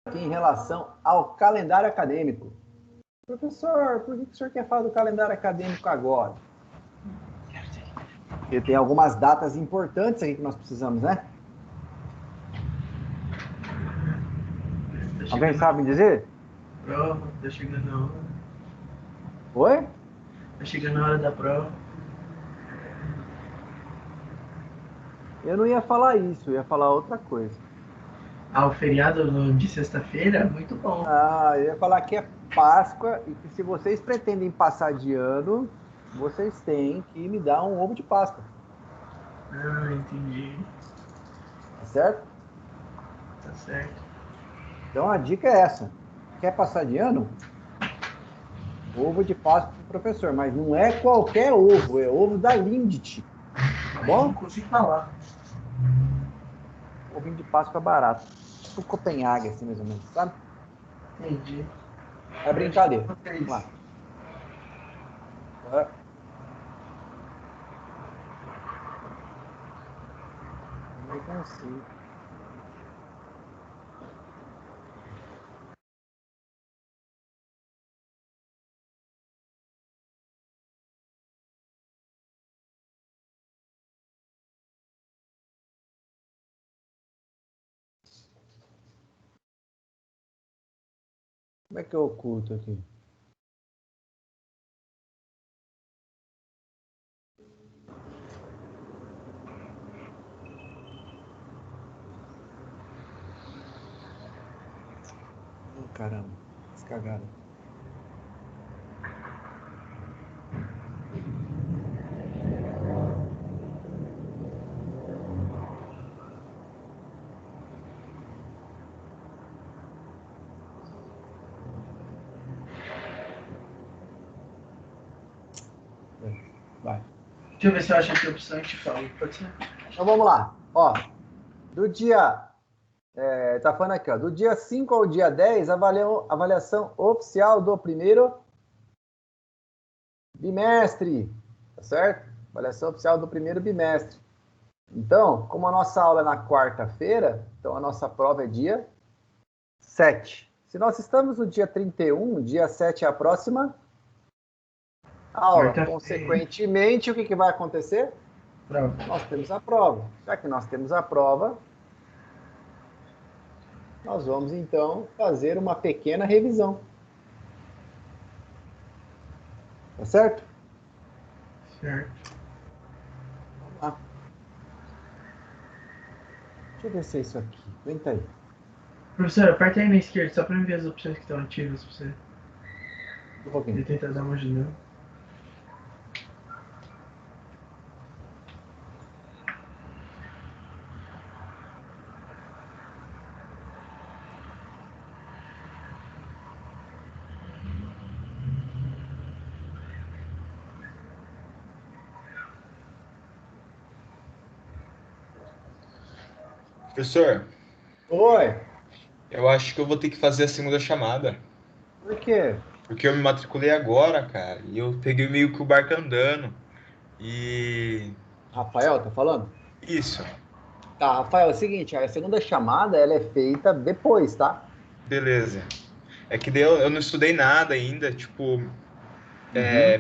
aqui em relação ao calendário acadêmico. Professor, por que o senhor quer falar do calendário acadêmico agora? Porque tem algumas datas importantes aí que nós precisamos, né? Alguém sabe me dizer? Prova, tá chegando a hora. Oi? Tá chegando a hora da prova. Eu não ia falar isso, eu ia falar outra coisa. Ah, o feriado de sexta-feira, muito bom. Ah, eu ia falar que é Páscoa e que se vocês pretendem passar de ano, vocês têm que me dar um ovo de Páscoa. Ah, entendi. Tá certo? Tá certo. Então a dica é essa. Quer passar de ano? Ovo de Páscoa pro professor, mas não é qualquer ovo, é ovo da Lindt. Tá bom? Não consigo falar. Ovinho de Páscoa barato. Tipo Copenhague, assim, mais ou menos, sabe? Entendi. É brincadeira. Vamos lá. Não consigo. Como é que eu oculto aqui? Oh, caramba, descagada. Vai. Deixa eu ver se eu acho aqui a opção e te falo. Pode ser? Então vamos lá. Ó, do dia. Tá falando aqui, ó. Do dia 5 ao dia 10, avaliação oficial do primeiro bimestre. Tá certo? Avaliação oficial do primeiro bimestre. Então, como a nossa aula é na quarta-feira, então a nossa prova é dia 7. Se nós estamos no dia 31, dia 7 é a próxima aula. Consequentemente, o que vai acontecer? Prova. Nós temos a prova. Já que nós temos a prova, nós vamos, então, fazer uma pequena revisão. Tá certo? Certo. Vamos lá. Deixa eu ver se é isso aqui. Aguenta aí. Professor, aperta aí na esquerda só pra me ver as opções que estão ativas pra você. Um pouquinho. E tentar dar uma ajuda. Professor, Oi. eu acho que eu vou ter que fazer a segunda chamada. Por quê? Porque eu me matriculei agora, cara, e eu peguei meio que o barco andando. E Rafael, tá falando? isso, Tá, Rafael, é o seguinte, a segunda chamada, ela é feita depois, tá? beleza. É que daí eu não estudei nada ainda, tipo,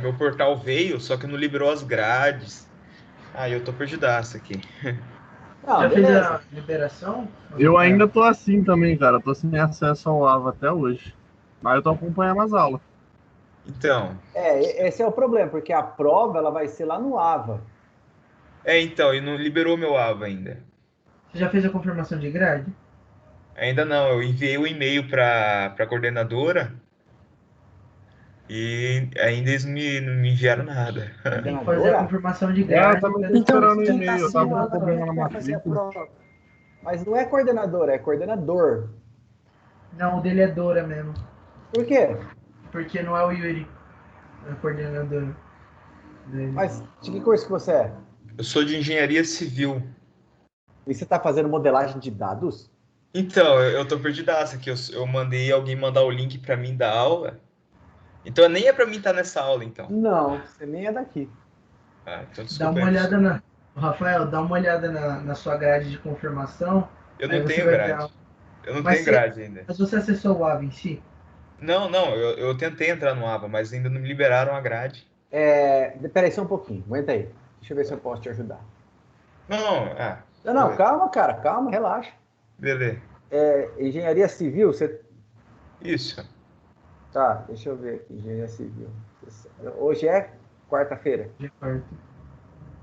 meu portal veio, só que não liberou as grades. Ah, eu tô perdidaço aqui. Não, Já fez beleza. a liberação? Eu ainda tô assim também, cara. Tô sem acesso ao AVA até hoje. Mas eu tô acompanhando as aulas. Então, Esse é o problema, porque a prova, ela vai ser lá no AVA. então, e não liberou meu AVA ainda. Você já fez a confirmação de grade? Ainda não, eu enviei o e-mail pra coordenadora e ainda eles não me enviaram nada. Tem que fazer a Coordenadora? confirmação de Eu grade. também tô Então, esperando o quem e-mail. tá Eu tava com simulando problema na vai fazer a matrícula. prova. Mas não é coordenadora, é coordenador. Não, o dele é Dora mesmo. Por quê? Porque não é o Yuri. É o coordenador dele. Mas de que curso que você é? Eu sou de engenharia civil. E você tá fazendo modelagem de dados? Então, eu tô perdidaço aqui. Eu mandei alguém mandar o link pra mim da aula. Então nem é pra mim estar nessa aula, então. Não, você nem é daqui. Ah, então Dá desculpa uma aí, olhada professor. na. Rafael, dá uma olhada na sua grade de confirmação. Eu Aí não você tenho vai ver grade. Eu não Mas tenho grade ainda. Mas você acessou o AVA em si? Não, não, eu tentei entrar no AVA, mas ainda não me liberaram a grade. Peraí, só um pouquinho. Aguenta aí. Deixa eu ver se eu posso te ajudar. Não, Não, calma, cara. Calma, relaxa. beleza. Engenharia civil, você... Isso. Tá, deixa eu ver aqui. Engenharia civil. Hoje é quarta-feira. De quarta.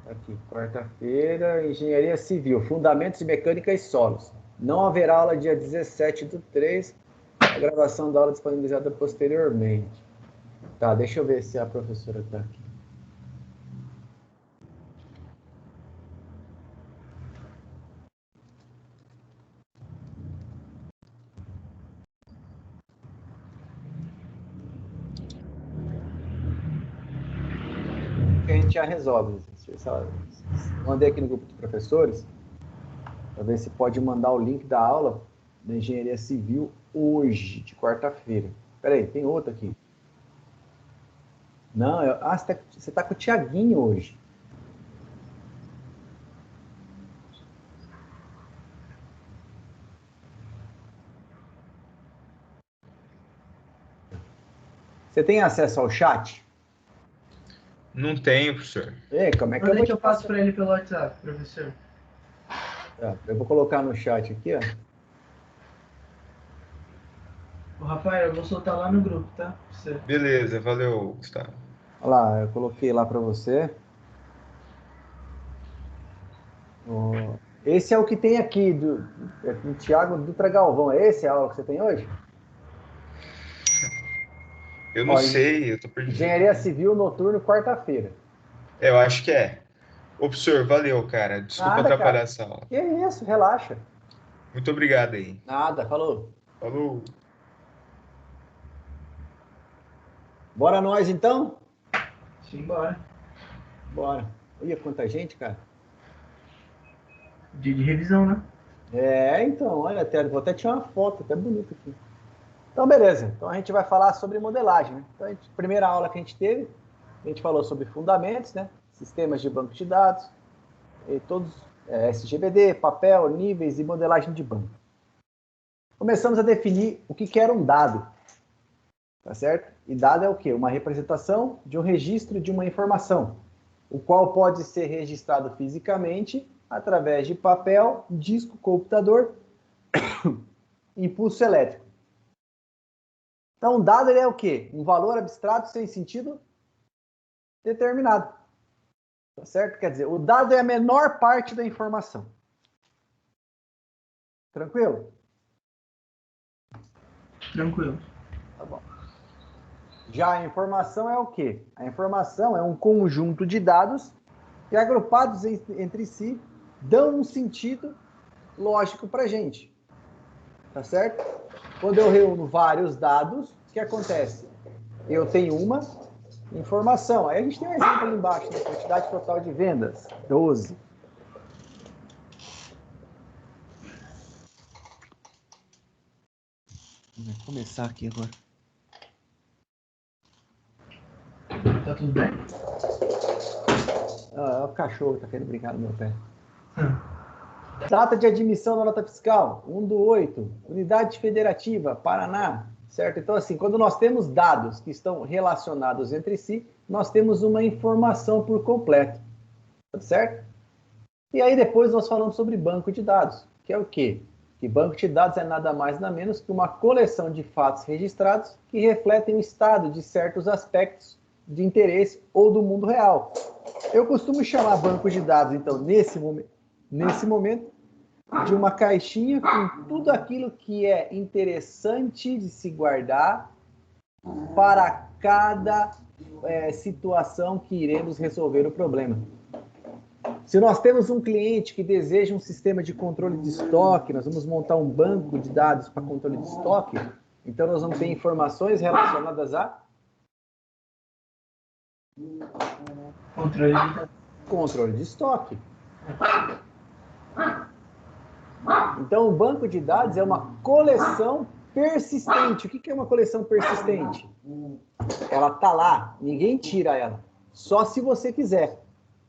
Aqui, quarta-feira, Engenharia Civil, Fundamentos de Mecânica e Solos. Não haverá aula dia 17/3, a gravação da aula disponibilizada posteriormente. Tá, deixa eu ver se a professora está aqui. A gente já resolve. Mandei aqui no grupo de professores para ver se pode mandar o link da aula da Engenharia Civil hoje, de quarta-feira. Peraí, tem outra aqui. Não, você tá com o Tiaguinho hoje. Você tem acesso ao chat? Não tenho, professor. Como é que Manda que eu passo para ele pelo WhatsApp, professor. Tá, eu vou colocar no chat aqui, ó. Ô, Rafael, eu vou soltar lá no grupo, tá? Pra você. Beleza, valeu, Gustavo. Olha lá, eu coloquei lá para você. Esse é o que tem aqui, do Thiago Dutra Galvão. Esse é a aula que você tem hoje? Eu não sei, eu tô perdido. Engenharia Civil Noturno, quarta-feira. Eu acho que é. Ô, professor, valeu, cara. Desculpa Nada, atrapalhar cara. essa aula. Que isso, relaxa. Muito obrigado aí. Nada, falou. Falou. Bora nós, então? Simbora. Bora. Olha quanta gente, cara. Dia de revisão, né? Então, olha, vou até tirar uma foto, até bonita aqui. Então, beleza. Então, a gente vai falar sobre modelagem, né? Então, primeira aula que a gente teve, a gente falou sobre fundamentos, né? Sistemas de banco de dados, e todos, SGBD, papel, níveis e modelagem de banco. Começamos a definir o que era um dado, tá certo? E dado é o quê? Uma representação de um registro de uma informação, o qual pode ser registrado fisicamente através de papel, disco, computador, impulso elétrico. Então, um dado ele é o quê? Um valor abstrato sem sentido determinado. Tá certo? Quer dizer, o dado é a menor parte da informação. Tranquilo? Tranquilo. Tá bom. Já a informação é o quê? A informação é um conjunto de dados que, agrupados entre si, dão um sentido lógico para a gente. Tá certo? Quando eu reúno vários dados, o que acontece? Eu tenho uma informação. Aí a gente tem um exemplo ali embaixo, né? Quantidade total de vendas, 12. Vamos começar aqui agora. Tá tudo bem? É o cachorro que tá querendo brincar no meu pé. Data de admissão da nota fiscal, 1/8, unidade federativa, Paraná, certo? Então, assim, quando nós temos dados que estão relacionados entre si, nós temos uma informação por completo, tá certo? E aí depois nós falamos sobre banco de dados, que é o quê? Que banco de dados é nada mais nada menos que uma coleção de fatos registrados que refletem o estado de certos aspectos de interesse ou do mundo real. Eu costumo chamar banco de dados, então, nesse momento, de uma caixinha com tudo aquilo que é interessante de se guardar para cada situação que iremos resolver o problema. Se nós temos um cliente que deseja um sistema de controle de estoque, nós vamos montar um banco de dados para controle de estoque, então nós vamos ter informações relacionadas a controle de estoque. Então, o banco de dados é uma coleção persistente. O que é uma coleção persistente? Ela está lá, ninguém tira ela, só se você quiser,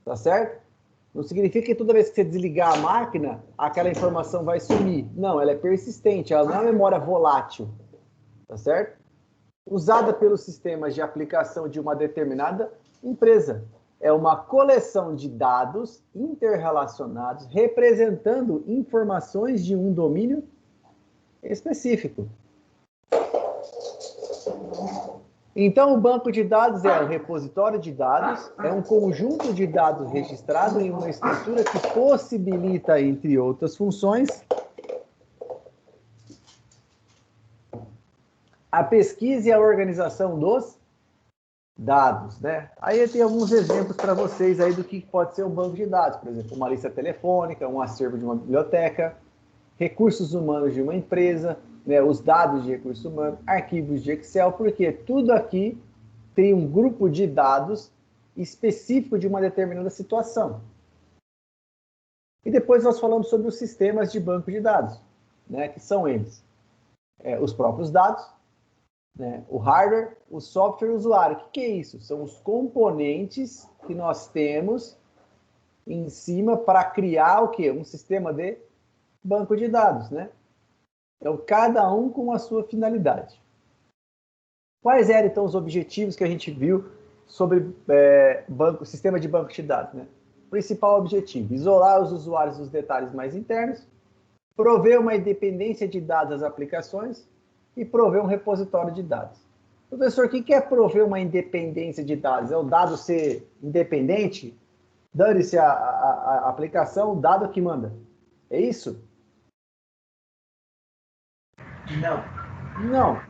tá certo? Não significa que toda vez que você desligar a máquina, aquela informação vai sumir. Não, ela é persistente, ela não é uma memória volátil, tá certo? Usada pelos sistemas de aplicação de uma determinada empresa. É uma coleção de dados interrelacionados representando informações de um domínio específico. Então, o banco de dados é um repositório de dados, é um conjunto de dados registrado em uma estrutura que possibilita, entre outras funções, a pesquisa e a organização dos dados, né? Aí tem alguns exemplos para vocês aí do que pode ser um banco de dados, por exemplo, uma lista telefônica, um acervo de uma biblioteca, recursos humanos de uma empresa, né, os dados de recursos humanos, arquivos de Excel, porque tudo aqui tem um grupo de dados específico de uma determinada situação. E depois nós falamos sobre os sistemas de banco de dados, né, que são eles. Os próprios dados, né, o hardware, o software e o usuário. O que é isso? São os componentes que nós temos em cima para criar o quê? Um sistema de banco de dados, né? Então, cada um com a sua finalidade. Quais eram, então, os objetivos que a gente viu sobre sistema de banco de dados, né? Principal objetivo, isolar os usuários dos detalhes mais internos, prover uma independência de dados às aplicações e prover um repositório de dados. Professor, o que é prover uma independência de dados? É o dado ser independente? Dane-se a aplicação, o dado que manda. É isso? Não. Não.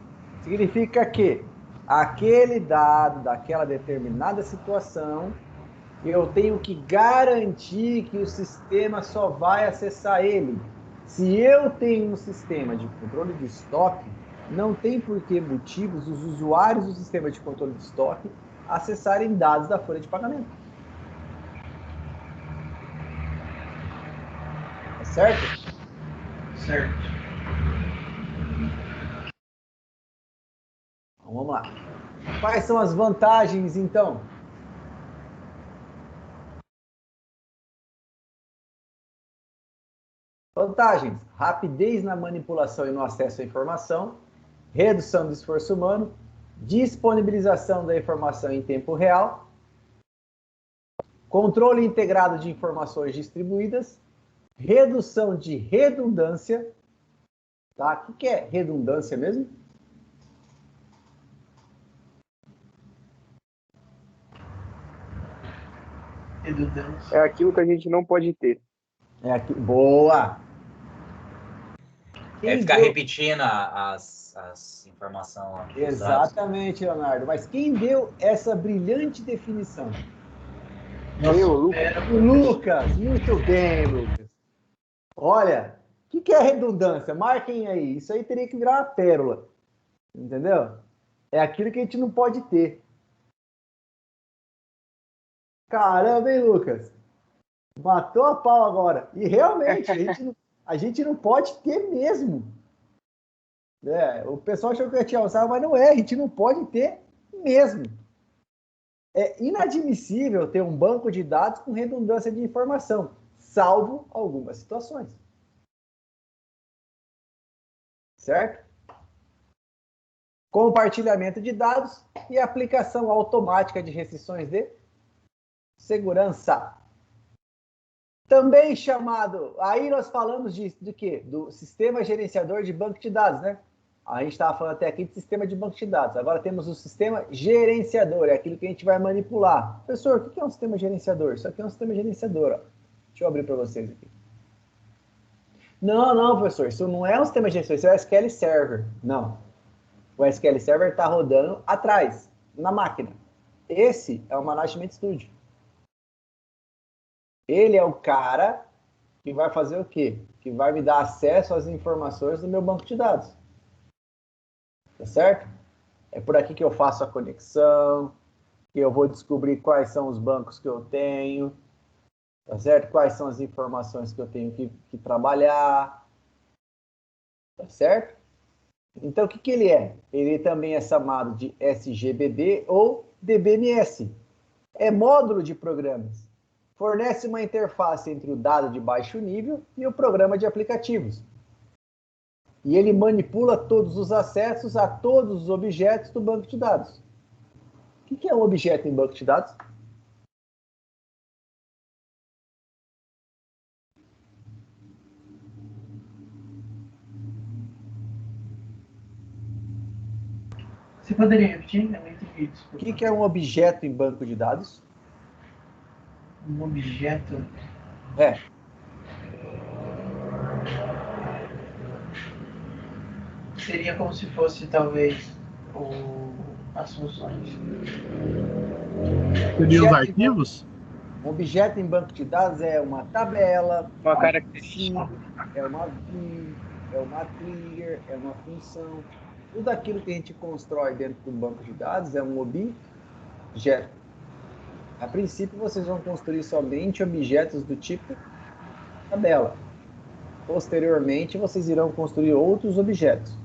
Significa que aquele dado daquela determinada situação, eu tenho que garantir que o sistema só vai acessar ele. Se eu tenho um sistema de controle de estoque, não tem por que motivos os usuários do sistema de controle de estoque acessarem dados da folha de pagamento. Tá certo? Certo. Então, vamos lá. Quais são as vantagens, então? Vantagens: rapidez na manipulação e no acesso à informação, redução do esforço humano, disponibilização da informação em tempo real, controle integrado de informações distribuídas, redução de redundância. Tá? O que é redundância mesmo? Redundância. É aquilo que a gente não pode ter. É aqui. Boa! É ficar repetindo as informações. Exatamente, Leonardo. Mas quem deu essa brilhante definição? Eu, Lucas. Lucas, muito bem, Lucas. Olha, o que é redundância? Marquem aí. Isso aí teria que virar uma pérola. Entendeu? É aquilo que a gente não pode ter. Caramba, hein, Lucas? Matou a pau agora. E realmente, a gente não pode ter mesmo. O pessoal achou que eu tinha usado, mas não é. A gente não pode ter mesmo. É inadmissível ter um banco de dados com redundância de informação, salvo algumas situações. Certo? Compartilhamento de dados e aplicação automática de restrições de segurança. Também chamado, aí nós falamos de quê? Do sistema gerenciador de banco de dados, né? A gente estava falando até aqui de sistema de banco de dados. Agora temos o sistema gerenciador, é aquilo que a gente vai manipular. Professor, o que é um sistema gerenciador? Isso aqui é um sistema gerenciador. Ó. Deixa eu abrir para vocês aqui. Não, professor, isso não é um sistema gerenciador, isso é o SQL Server. Não. O SQL Server está rodando atrás, na máquina. Esse é o Management Studio. Ele é o cara que vai fazer o quê? Que vai me dar acesso às informações do meu banco de dados. Tá certo? É por aqui que eu faço a conexão, que eu vou descobrir quais são os bancos que eu tenho, tá certo? Quais são as informações que eu tenho que trabalhar, tá certo? Então, o que ele é? Ele também é chamado de SGBD ou DBMS. É módulo de programas. fornece uma interface entre o dado de baixo nível e o programa de aplicativos. E ele manipula todos os acessos a todos os objetos do banco de dados. O que é um objeto em banco de dados? Você poderia repetir? Eu não entendi, O desculpa. que é um objeto em banco de dados? Um objeto? É, Seria como se fosse, talvez, as funções. Seria os Objeto arquivos? um objeto em banco de dados é uma tabela, Uma característica. é uma view, é uma trigger, é uma função. Tudo aquilo que a gente constrói dentro do banco de dados é um objeto. A princípio, vocês vão construir somente objetos do tipo tabela. Posteriormente, vocês irão construir outros objetos.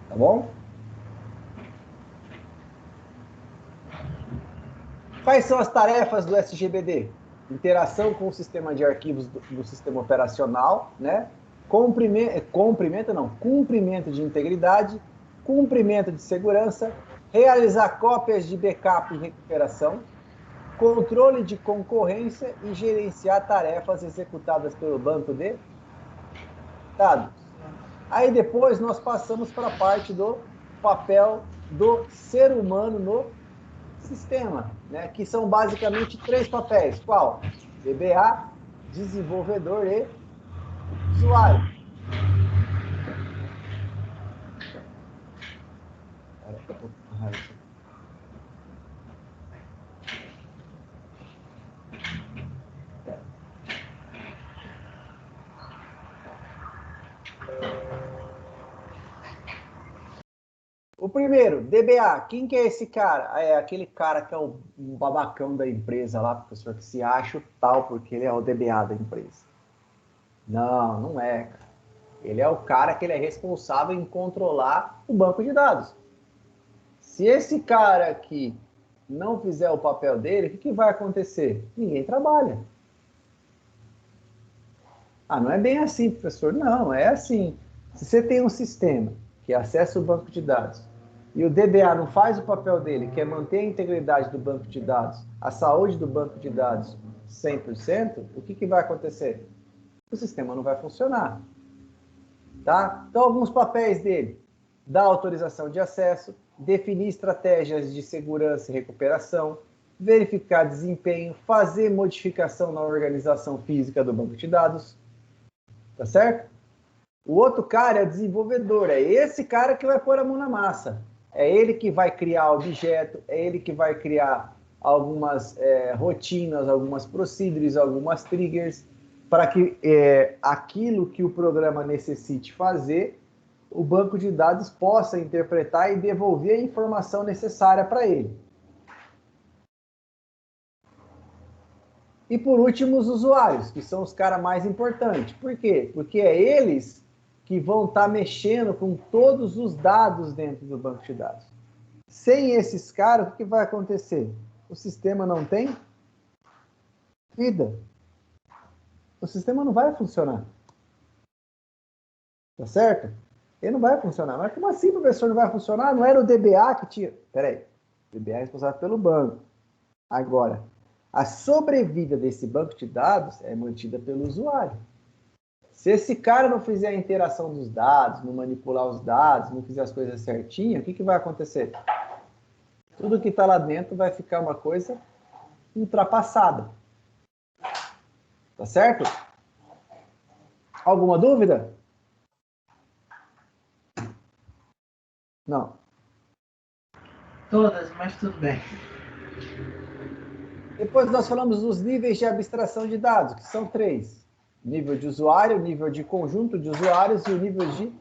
Tá bom? Quais são as tarefas do SGBD? Interação com o sistema de arquivos do sistema operacional, né? Cumprimento de integridade, cumprimento de segurança, realizar cópias de backup e recuperação, controle de concorrência e gerenciar tarefas executadas pelo banco de dados. Aí depois nós passamos para a parte do papel do ser humano no sistema, né? Que são basicamente 3 papéis. Qual? DBA, desenvolvedor e usuário. O primeiro, DBA. Quem que é esse cara? É aquele cara que é o babacão da empresa lá, professor, que se acha tal porque ele é o DBA da empresa. Não, não é, cara. Ele é o cara que ele é responsável em controlar o banco de dados. Se esse cara aqui não fizer o papel dele, o que vai acontecer? Ninguém trabalha. Ah, não é bem assim, professor. Não, é assim. Se você tem um sistema que acessa o banco de dados e o DBA não faz o papel dele, que é manter a integridade do banco de dados, a saúde do banco de dados 100%, o que vai acontecer? O sistema não vai funcionar. Tá? Então, alguns papéis dele: dar autorização de acesso, definir estratégias de segurança e recuperação, verificar desempenho, fazer modificação na organização física do banco de dados. Tá certo? O outro cara é o desenvolvedor, é esse cara que vai pôr a mão na massa. É ele que vai criar objeto, é ele que vai criar algumas rotinas, algumas procedures, algumas triggers, para que aquilo que o programa necessite fazer, o banco de dados possa interpretar e devolver a informação necessária para ele. E por último, os usuários, que são os caras mais importantes. Por quê? Porque é eles que vão estar mexendo com todos os dados dentro do banco de dados. Sem esses caras, o que vai acontecer? O sistema não tem vida. O sistema não vai funcionar. Tá certo? Ele não vai funcionar. Mas como assim, professor, não vai funcionar? Não era o DBA que tinha... Peraí. O DBA é responsável pelo banco. Agora, a sobrevida desse banco de dados é mantida pelo usuário. Se esse cara não fizer a interação dos dados, não manipular os dados, não fizer as coisas certinhas, o que vai acontecer? Tudo que está lá dentro vai ficar uma coisa ultrapassada. Tá certo? Alguma dúvida? Não. Todas, mas tudo bem. Depois nós falamos dos níveis de abstração de dados, que são 3. Nível de usuário, nível de conjunto de usuários e o nível de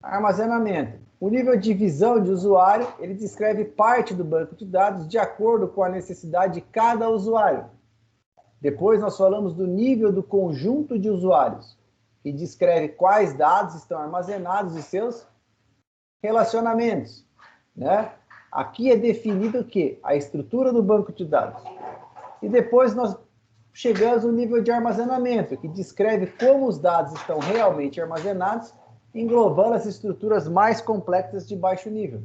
armazenamento. O nível de visão de usuário, ele descreve parte do banco de dados de acordo com a necessidade de cada usuário. Depois nós falamos do nível do conjunto de usuários, que descreve quais dados estão armazenados e seus relacionamentos, né? Aqui é definido o quê? A estrutura do banco de dados. E depois nós chegamos no nível de armazenamento, que descreve como os dados estão realmente armazenados, englobando as estruturas mais complexas de baixo nível.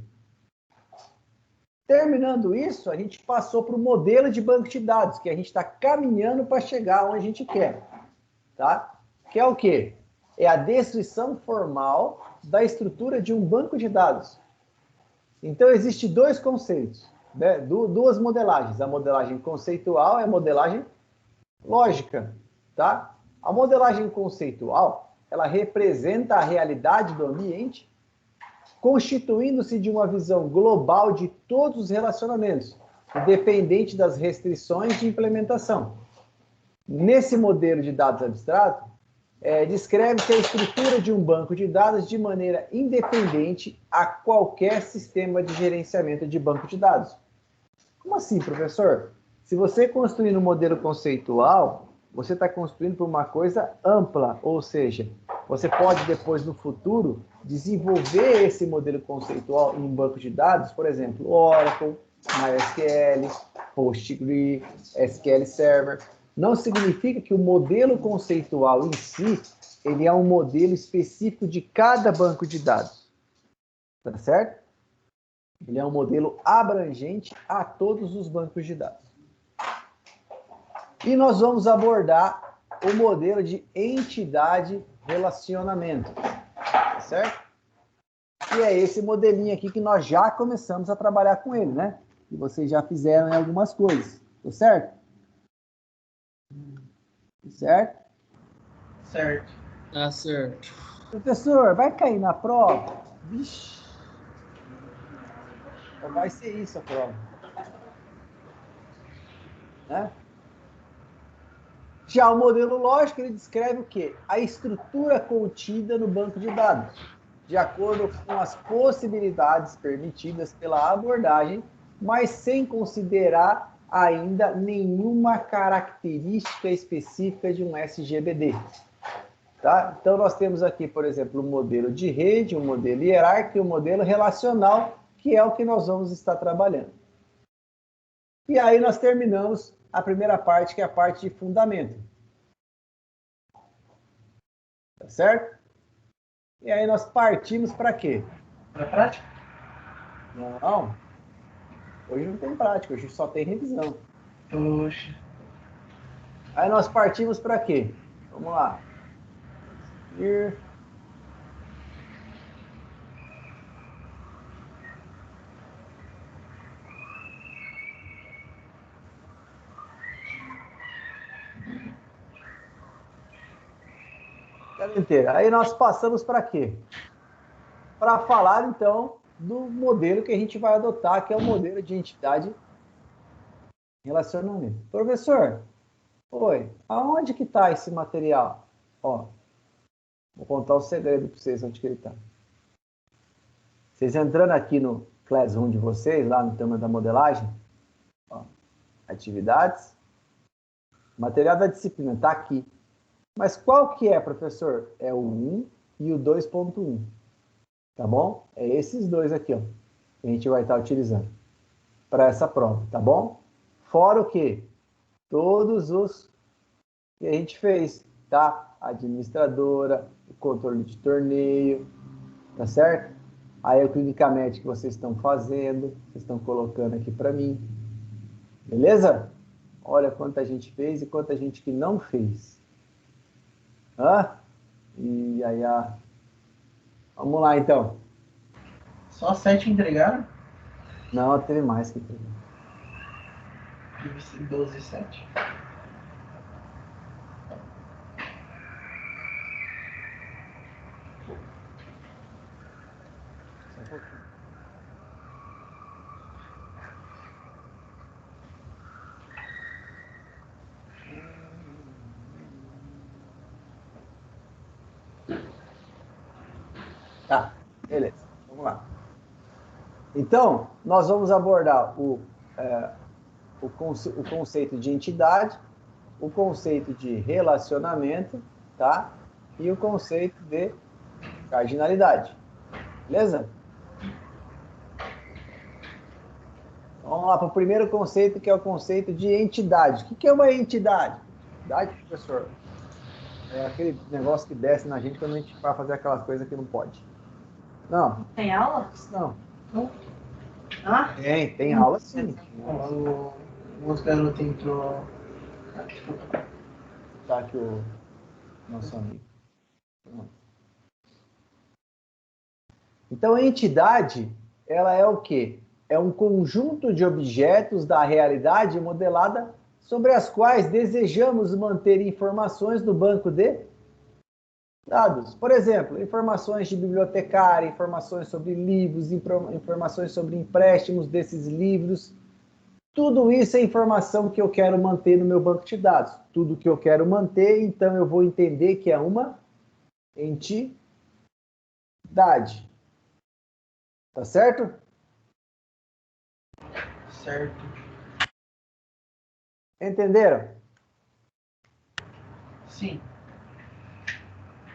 Terminando isso, a gente passou para o modelo de banco de dados, que a gente está caminhando para chegar onde a gente quer. Tá? Que é o quê? É a descrição formal da estrutura de um banco de dados. Então, existem dois conceitos, né? Duas modelagens. A modelagem conceitual e a modelagem lógica. Tá? A modelagem conceitual, ela representa a realidade do ambiente, constituindo-se de uma visão global de todos os relacionamentos, independente das restrições de implementação. Nesse modelo de dados abstrato, descreve-se a estrutura de um banco de dados de maneira independente a qualquer sistema de gerenciamento de banco de dados. Como assim, professor? Se você construir um modelo conceitual, você está construindo por uma coisa ampla, ou seja, você pode depois, no futuro, desenvolver esse modelo conceitual em um banco de dados, por exemplo, Oracle, MySQL, PostgreSQL, SQL Server. Não significa que o modelo conceitual em si, ele é um modelo específico de cada banco de dados. Tá certo? Ele é um modelo abrangente a todos os bancos de dados. E nós vamos abordar o modelo de entidade relacionamento. Tá certo? E é esse modelinho aqui que nós já começamos a trabalhar com ele, né? E vocês já fizeram em algumas coisas. Tá certo? Certo? Certo. Tá certo. Professor, vai cair na prova? Vixe. Vai ser isso a prova. Né? Já o modelo lógico, ele descreve o quê? A estrutura contida no banco de dados, de acordo com as possibilidades permitidas pela abordagem, mas sem considerar ainda nenhuma característica específica de um SGBD. Tá? Então, nós temos aqui, por exemplo, um modelo de rede, um modelo hierárquico e um modelo relacional, que é o que nós vamos estar trabalhando. E aí nós terminamos a primeira parte, que é a parte de fundamento. Tá certo? E aí nós partimos para quê? Para prática? Não. Hoje não tem prática, hoje só tem revisão. Oxe. Aí nós partimos para quê? Vamos lá. Inteira. Aí nós passamos para quê? Para falar, então, do modelo que a gente vai adotar, que é o modelo de entidade relacionamento. Professor, oi, aonde que está esse material? Ó, vou contar o segredo para vocês, onde que ele está. Vocês entrando aqui no Classroom de vocês, lá no tema da modelagem, ó, atividades, material da disciplina está aqui. Mas qual que é, professor? É o 1 e o 2.1. Tá bom? É esses dois aqui, ó, que a gente vai estar utilizando para essa prova, tá bom? Fora o quê? Todos os que a gente fez, tá? Administradora, o controle de torneio, tá certo? Aí o clinicamente que vocês estão fazendo, vocês estão colocando aqui para mim. Beleza? Olha quanta gente fez e quanta gente que não fez. E aí, vamos lá, então. Só 7 entregaram? Não, teve mais que teve. 12 e 7. Só um pouquinho. Tá, beleza. Vamos lá. Então, nós vamos abordar o conceito de entidade, o conceito de relacionamento, tá? E o conceito de cardinalidade. Beleza? Vamos lá para o primeiro conceito, que é o conceito de entidade. O que é uma entidade? Entidade, professor, é aquele negócio que desce na gente quando a gente vai fazer aquelas coisas que não pode. Não. Tem aula? Não. Ah? Tem aula sim. O outro garoto entrou. Ah, desculpa. Tá aqui o nosso amigo. Então, a entidade, ela é o quê? É um conjunto de objetos da realidade modelada sobre as quais desejamos manter informações do banco de dados. Por exemplo, informações de bibliotecária, informações sobre livros, informações sobre empréstimos desses livros. Tudo isso é informação que eu quero manter no meu banco de dados. Tudo que eu quero manter, então eu vou entender que é uma entidade. Tá certo? Certo. Entenderam? Sim.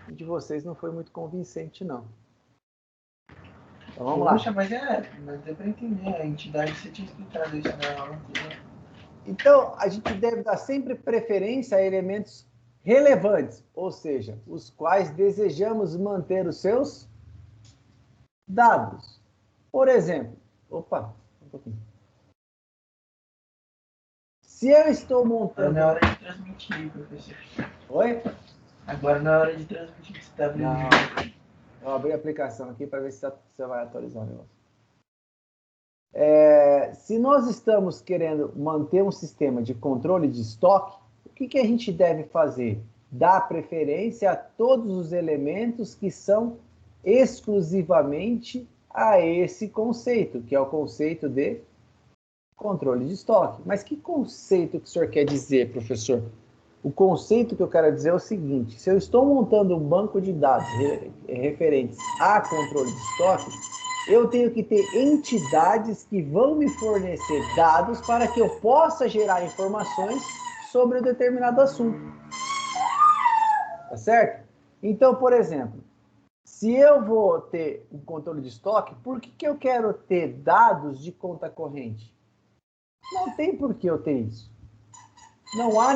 De vocês não foi muito convincente, não. Então vamos lá. Poxa, mas deu pra entender. A entidade, você tinha explicado isso na aula anterior. Então, a gente deve dar sempre preferência a elementos relevantes, ou seja, os quais desejamos manter os seus dados. Por exemplo, um pouquinho. Se eu estou Agora montando... não é hora de transmitir, professor. Oi? Agora não é hora de transmitir que você está abrindo. Não. Eu abri a aplicação aqui para ver se você vai atualizar o negócio. Se nós estamos querendo manter um sistema de controle de estoque, o que a gente deve fazer? Dar preferência a todos os elementos que são exclusivamente a esse conceito, que é o conceito de controle de estoque. Mas que conceito que o senhor quer dizer, professor? O conceito que eu quero dizer é o seguinte: se eu estou montando um banco de dados referentes a controle de estoque, eu tenho que ter entidades que vão me fornecer dados para que eu possa gerar informações sobre um determinado assunto. Tá certo? Então, por exemplo, se eu vou ter um controle de estoque, por que eu quero ter dados de conta corrente? Não tem por que eu ter isso. Não há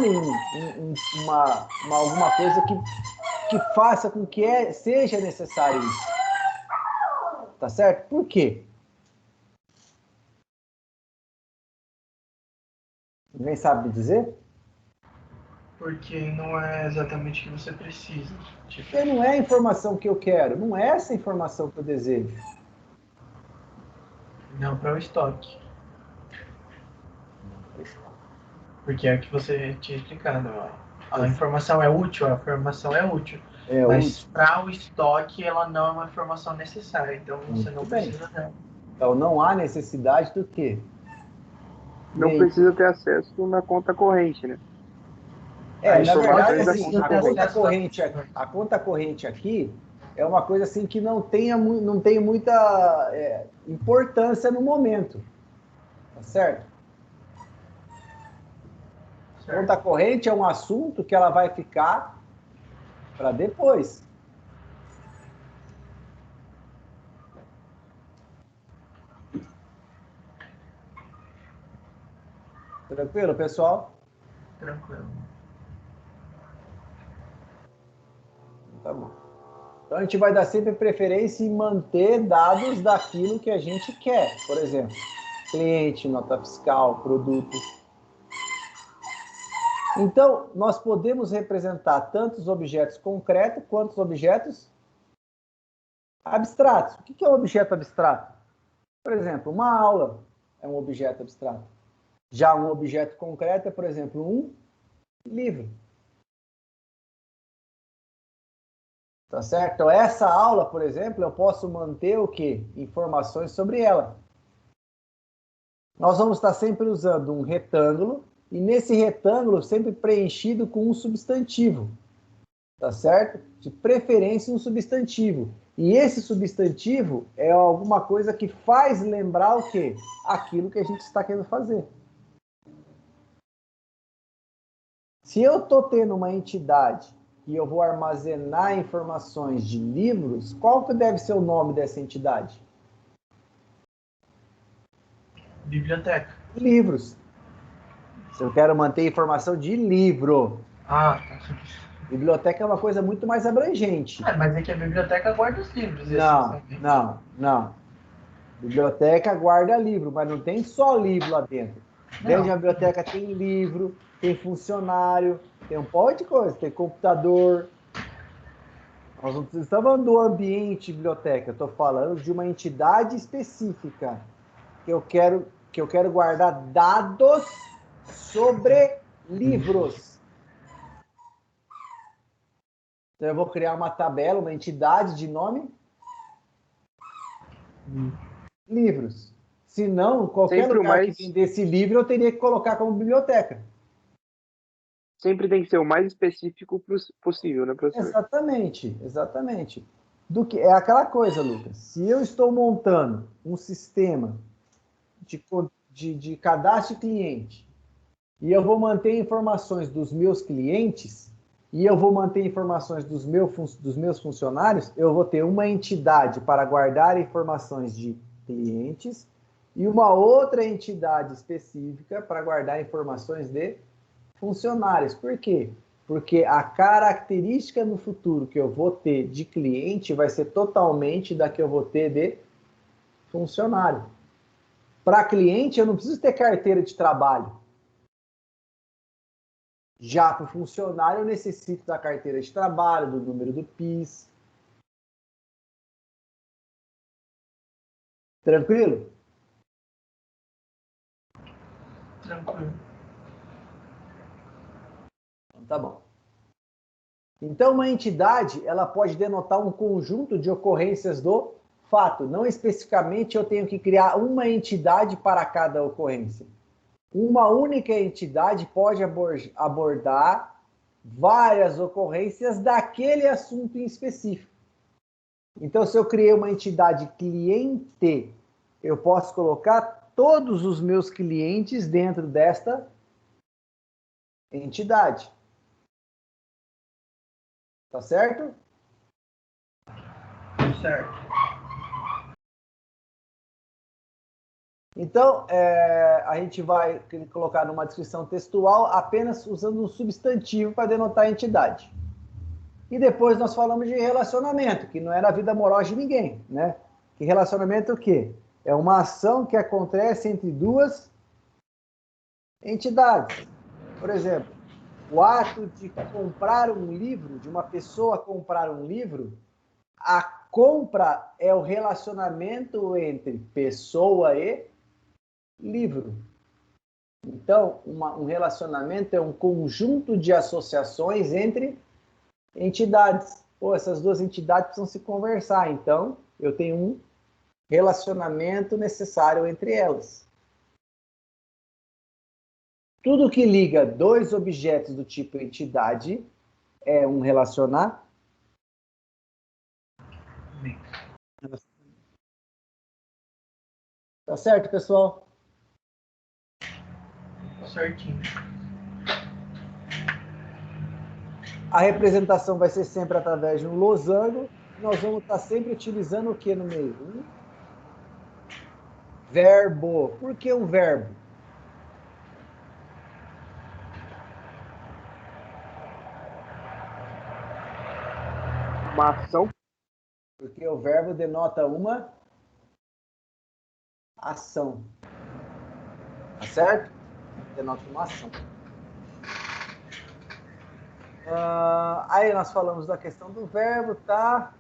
alguma coisa que faça com que seja necessário isso. Tá certo? Por quê? Ninguém sabe me dizer? Porque não é exatamente o que você precisa. Porque não é a informação que eu quero. Não é essa informação que eu desejo. Não para o estoque. Porque é o que você tinha explicado. A informação é útil, mas para o estoque ela não é uma informação necessária, então você não precisa dela. Então não há necessidade do quê? Não precisa ter acesso na conta corrente, né? Na verdade, assim, a conta corrente aqui é uma coisa assim que não tem muita importância no momento. Tá certo? Conta corrente é um assunto que ela vai ficar para depois. Tranquilo, pessoal? Tranquilo. Tá bom. Então a gente vai dar sempre preferência em manter dados daquilo que a gente quer. Por exemplo, cliente, nota fiscal, produto. Então, nós podemos representar tanto os objetos concretos quanto os objetos abstratos. O que é um objeto abstrato? Por exemplo, uma aula é um objeto abstrato. Já um objeto concreto é, por exemplo, um livro. Tá certo? Então, essa aula, por exemplo, eu posso manter o quê? Informações sobre ela. Nós vamos estar sempre usando um retângulo, e nesse retângulo sempre preenchido com um substantivo. Tá certo? De preferência um substantivo. E esse substantivo é alguma coisa que faz lembrar o quê? Aquilo que a gente está querendo fazer. Se eu estou tendo uma entidade e eu vou armazenar informações de livros, qual que deve ser o nome dessa entidade? Biblioteca. Livros. Se eu quero manter informação de livro, Ah, tá. Biblioteca é uma coisa muito mais abrangente. Mas é que a biblioteca guarda os livros. Não. Biblioteca guarda livro, mas não tem só livro lá dentro. Dentro da biblioteca tem livro, tem funcionário, tem um monte de coisa, tem computador. Nós não estamos falando do ambiente biblioteca, eu estou falando de uma entidade específica que eu quero guardar dados sobre livros. Então eu vou criar uma tabela, uma entidade de nome livros. Se não, qualquer Sempre lugar que vendesse livro, eu teria que colocar como biblioteca. Sempre tem que ser o mais específico possível, né, professor? Exatamente. É aquela coisa, Lucas. Se eu estou montando um sistema de cadastro de cliente e eu vou manter informações dos meus clientes e eu vou manter informações dos meus funcionários, eu vou ter uma entidade para guardar informações de clientes e uma outra entidade específica para guardar informações de funcionários. Por quê? Porque a característica no futuro que eu vou ter de cliente vai ser totalmente da que eu vou ter de funcionário. Para cliente, eu não preciso ter carteira de trabalho. Já para o funcionário, eu necessito da carteira de trabalho, do número do PIS. Tranquilo? Tranquilo. Então, tá bom. Então, uma entidade, ela pode denotar um conjunto de ocorrências do fato. Não especificamente eu tenho que criar uma entidade para cada ocorrência. Uma única entidade pode abordar várias ocorrências daquele assunto em específico. Então, se eu criei uma entidade cliente, eu posso colocar todos os meus clientes dentro desta entidade. Tá certo? Certo. Então, a gente vai colocar numa descrição textual apenas usando um substantivo para denotar a entidade. E depois nós falamos de relacionamento, que não é na vida amorosa de ninguém, né? Que relacionamento é o quê? É uma ação que acontece entre duas entidades. Por exemplo, o ato de comprar um livro, de uma pessoa comprar um livro, a compra é o relacionamento entre pessoa e livro. Então, um relacionamento é um conjunto de associações entre entidades. Pô, essas duas entidades precisam se conversar. Então, eu tenho um relacionamento necessário entre elas. Tudo que liga dois objetos do tipo entidade é um relacionamento. Tá certo, pessoal? Certinho. A representação vai ser sempre através de um losango. Nós vamos estar sempre utilizando o que no meio? Um verbo. Por que um verbo? Uma ação. Porque o verbo denota uma ação. Tá certo? Denota uma ação. Aí nós falamos da questão do verbo, tá?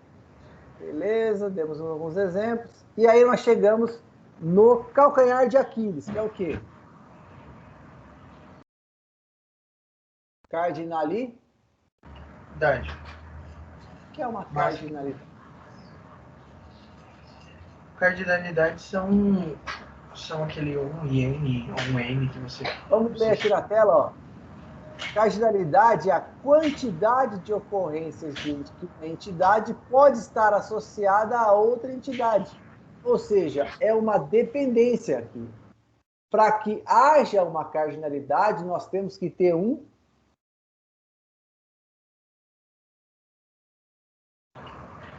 Beleza, demos alguns exemplos. E aí nós chegamos no calcanhar de Aquiles, que é o quê? Cardinalidade. O que é uma cardinalidade? Cardinalidade são aquele 1 e N, 1 N que você... Vamos ler aqui na tela, ó. Cardinalidade é a quantidade de ocorrências de que uma entidade pode estar associada a outra entidade. Ou seja, é uma dependência aqui. Para que haja uma cardinalidade, nós temos que ter um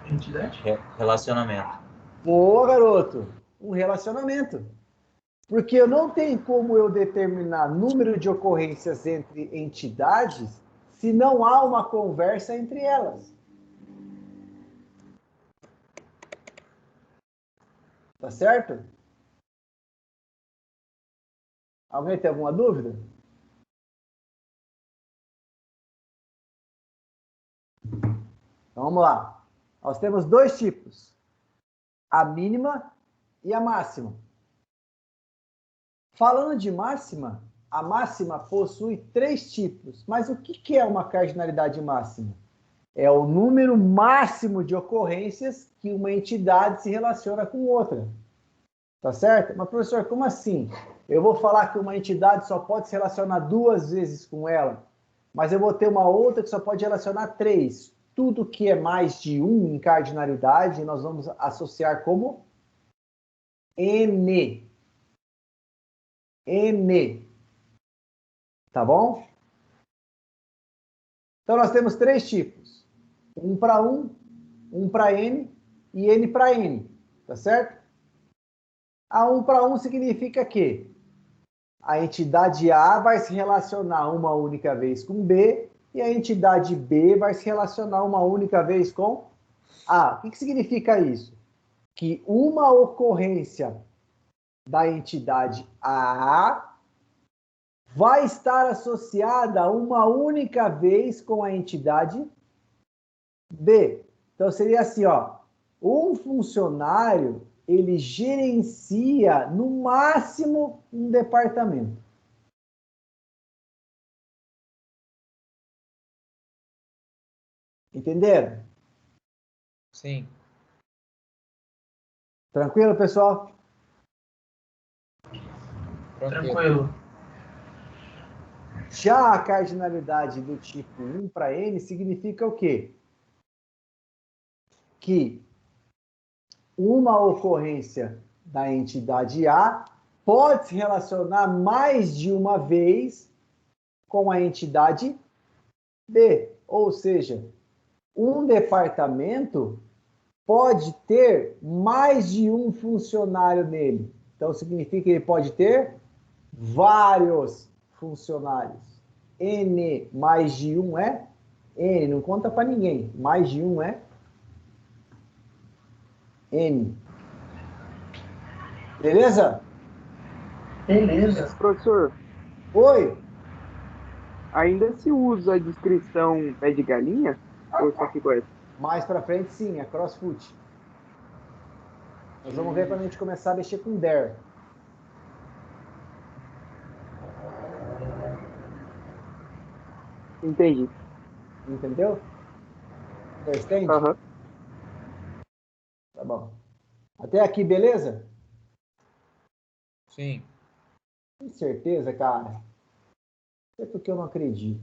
entidade? Relacionamento. Boa, garoto. Um relacionamento. Porque eu não tenho como eu determinar número de ocorrências entre entidades se não há uma conversa entre elas. Tá certo? Alguém tem alguma dúvida? Então, vamos lá. Nós temos dois tipos. A mínima e a máxima. Falando de máxima, a máxima possui três tipos. Mas o que é uma cardinalidade máxima? É o número máximo de ocorrências que uma entidade se relaciona com outra. Tá certo? Mas, professor, como assim? Eu vou falar que uma entidade só pode se relacionar 2 vezes com ela, mas eu vou ter uma outra que só pode relacionar 3. Tudo que é mais de 1 em cardinalidade, nós vamos associar como N. N. Tá bom? Então, nós temos 3 tipos. 1 para 1, 1 para N e N para N. Tá certo? A 1 para 1 significa que a entidade A vai se relacionar uma única vez com B e a entidade B vai se relacionar uma única vez com A. O que significa isso? Que uma ocorrência da entidade A vai estar associada uma única vez com a entidade B. Então, seria assim, ó, um funcionário, ele gerencia, no máximo, um departamento. Entenderam? Sim. Tranquilo, pessoal? Tranquilo. Já a cardinalidade do tipo 1 para N significa o quê? Que uma ocorrência da entidade A pode se relacionar mais de uma vez com a entidade B. Ou seja, um departamento pode ter mais de um funcionário nele. Então, significa que ele pode ter vários funcionários. N mais de um é N, não conta para ninguém. Mais de um é N. Beleza? Beleza. Professor, Oi? ainda se usa a descrição pé de galinha? Ou só ficou essa? Mais para frente, sim, é crossfoot. Nós vamos ver quando a gente começar a mexer com dare. Entendi. Entendeu? Understand? Aham. Tá bom. Até aqui, beleza? Sim. Com certeza, cara. É porque eu não acredito.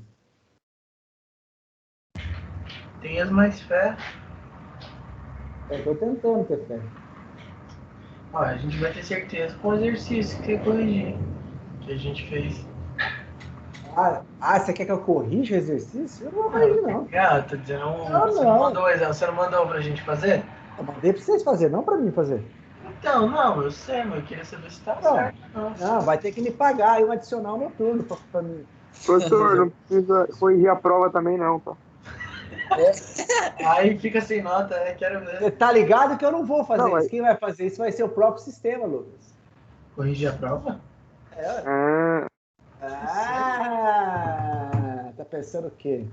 Tenhas mais fé. Eu tô tentando ter fé. Ó, a gente vai ter certeza com o exercício que você corrigir. Que a gente fez. Você quer que eu corrija o exercício? Eu não vou corrigir, não. Ah, tô dizendo. Você não. não mandou o exemplo, você não mandou pra gente fazer? Eu mandei pra vocês fazer, não pra mim fazer. Então, não, eu sei, mas eu queria saber se tá Não. certo. Não, vai ter que me pagar aí um adicional noturno pra mim. Professor, não precisa corrigir a prova também, não, tá? Aí fica sem nota, quero ver. Você tá ligado que eu não vou fazer Não, isso. mas- Quem vai fazer isso vai ser o próprio sistema, Lucas. Corrigir a prova? Tá pensando o quê?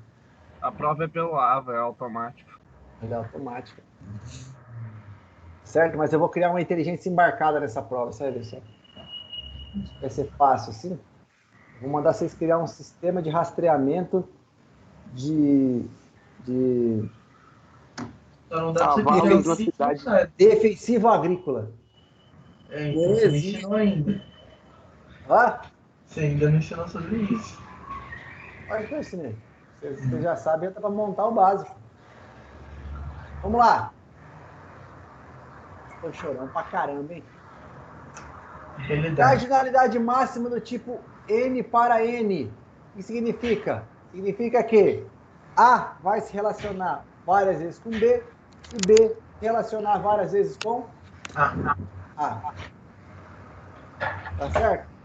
A prova é pelo AVA, é automático. É automática. Certo? Mas eu vou criar uma inteligência embarcada nessa prova, sabe? Vai ser fácil, assim. Vou mandar vocês criar um sistema de rastreamento de Só não dá pra você Cavalos criar na um cidade. site. defensivo agrícola. Então você não ensinou ainda. Ah, Você ainda não ensinou sobre isso. olha que eu ensinei. Vocês já sabem, entra para montar o básico. Vamos lá. Estou chorando pra caramba, hein? Realidade. Cardinalidade máxima do tipo N para N. O que significa? Significa que A vai se relacionar várias vezes com B e B relacionar várias vezes com A. Tá certo?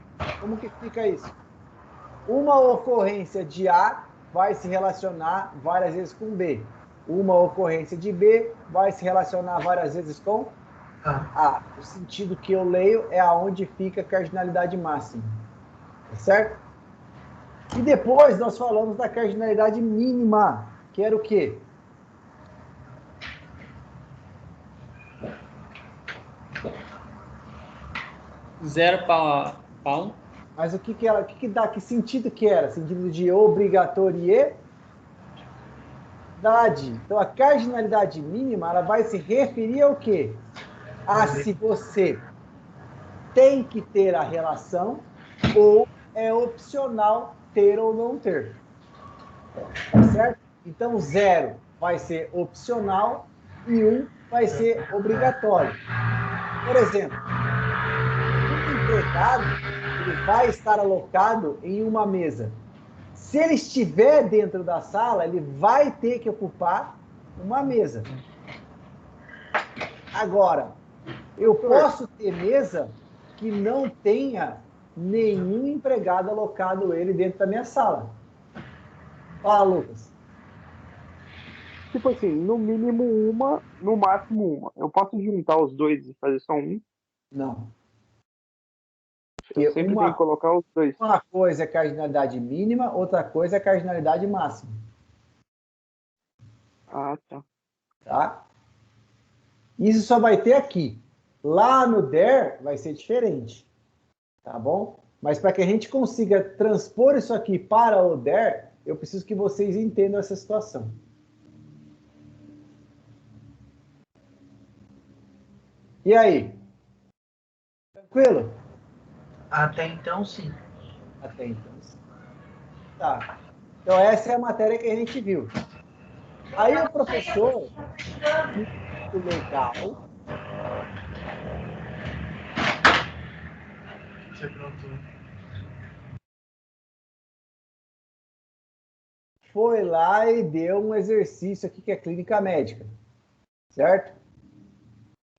Como que fica isso? Uma ocorrência de A vai se relacionar várias vezes com B. Uma ocorrência de B vai se relacionar várias vezes com A. O sentido que eu leio é aonde fica a cardinalidade máxima. Tá certo? E depois nós falamos da cardinalidade mínima, que era o quê? Zero para 1. Mas o que ela, que dá, que sentido que era? Sentido de obrigatoriedade. Então, a cardinalidade mínima, ela vai se referir ao quê? A se você tem que ter a relação ou é opcional ter ou não ter. Certo? Então, 0 vai ser opcional e 1 vai ser obrigatório. Por exemplo, um empregado ele vai estar alocado em uma mesa. Se ele estiver dentro da sala, ele vai ter que ocupar uma mesa. Agora, eu posso ter mesa que não tenha nenhum empregado alocado ele dentro da minha sala. Fala, Lucas. Tipo assim, no mínimo uma, no máximo uma. Eu posso juntar os dois e fazer só um? Não. Eu sempre tenho que colocar os dois. Uma coisa é cardinalidade mínima, outra coisa é cardinalidade máxima. Ah, tá. Tá? Isso só vai ter aqui. Lá no DER vai ser diferente. Tá bom? Mas para que a gente consiga transpor isso aqui para o DER, eu preciso que vocês entendam essa situação. E aí? Tranquilo? Até então, sim. Até então, sim. Tá. Então, essa é a matéria que a gente viu. Aí o professor, muito legal, Você pronto. foi lá e deu um exercício aqui que é clínica médica. Certo?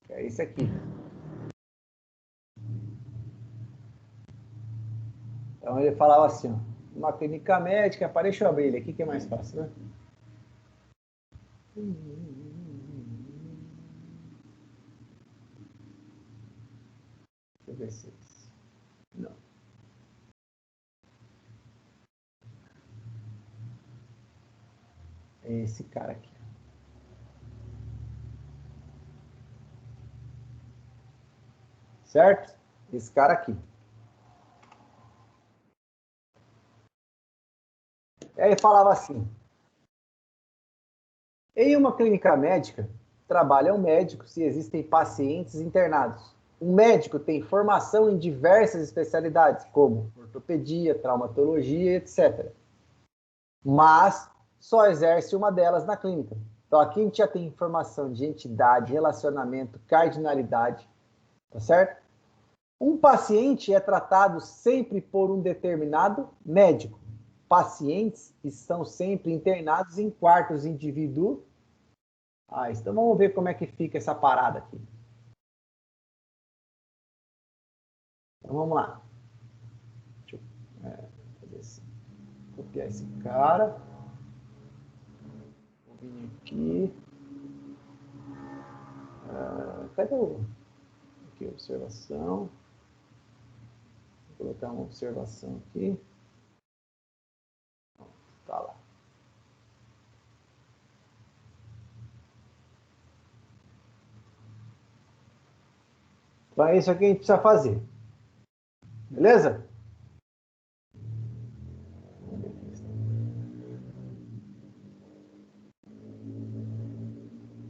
É isso aqui. Então ele falava assim, ó, uma clínica médica, deixa eu abrir ele aqui que é mais fácil, né? Deixa eu ver se... Não. É esse cara aqui. Certo? Esse cara aqui. E aí ele falava assim, em uma clínica médica, trabalha um médico se existem pacientes internados. Um médico tem formação em diversas especialidades, como ortopedia, traumatologia, etc. Mas só exerce uma delas na clínica. Então aqui a gente já tem informação de entidade, relacionamento, cardinalidade, tá certo? Um paciente é tratado sempre por um determinado médico. Pacientes estão sempre internados em quartos individuais. Então vamos ver como é que fica essa parada aqui. Então vamos lá. Deixa eu fazer assim. Copiar esse cara. Vou vir aqui. Cadê o... Aqui, observação. Vou colocar uma observação aqui. Tá lá. Então é isso aqui que a gente precisa fazer. Beleza?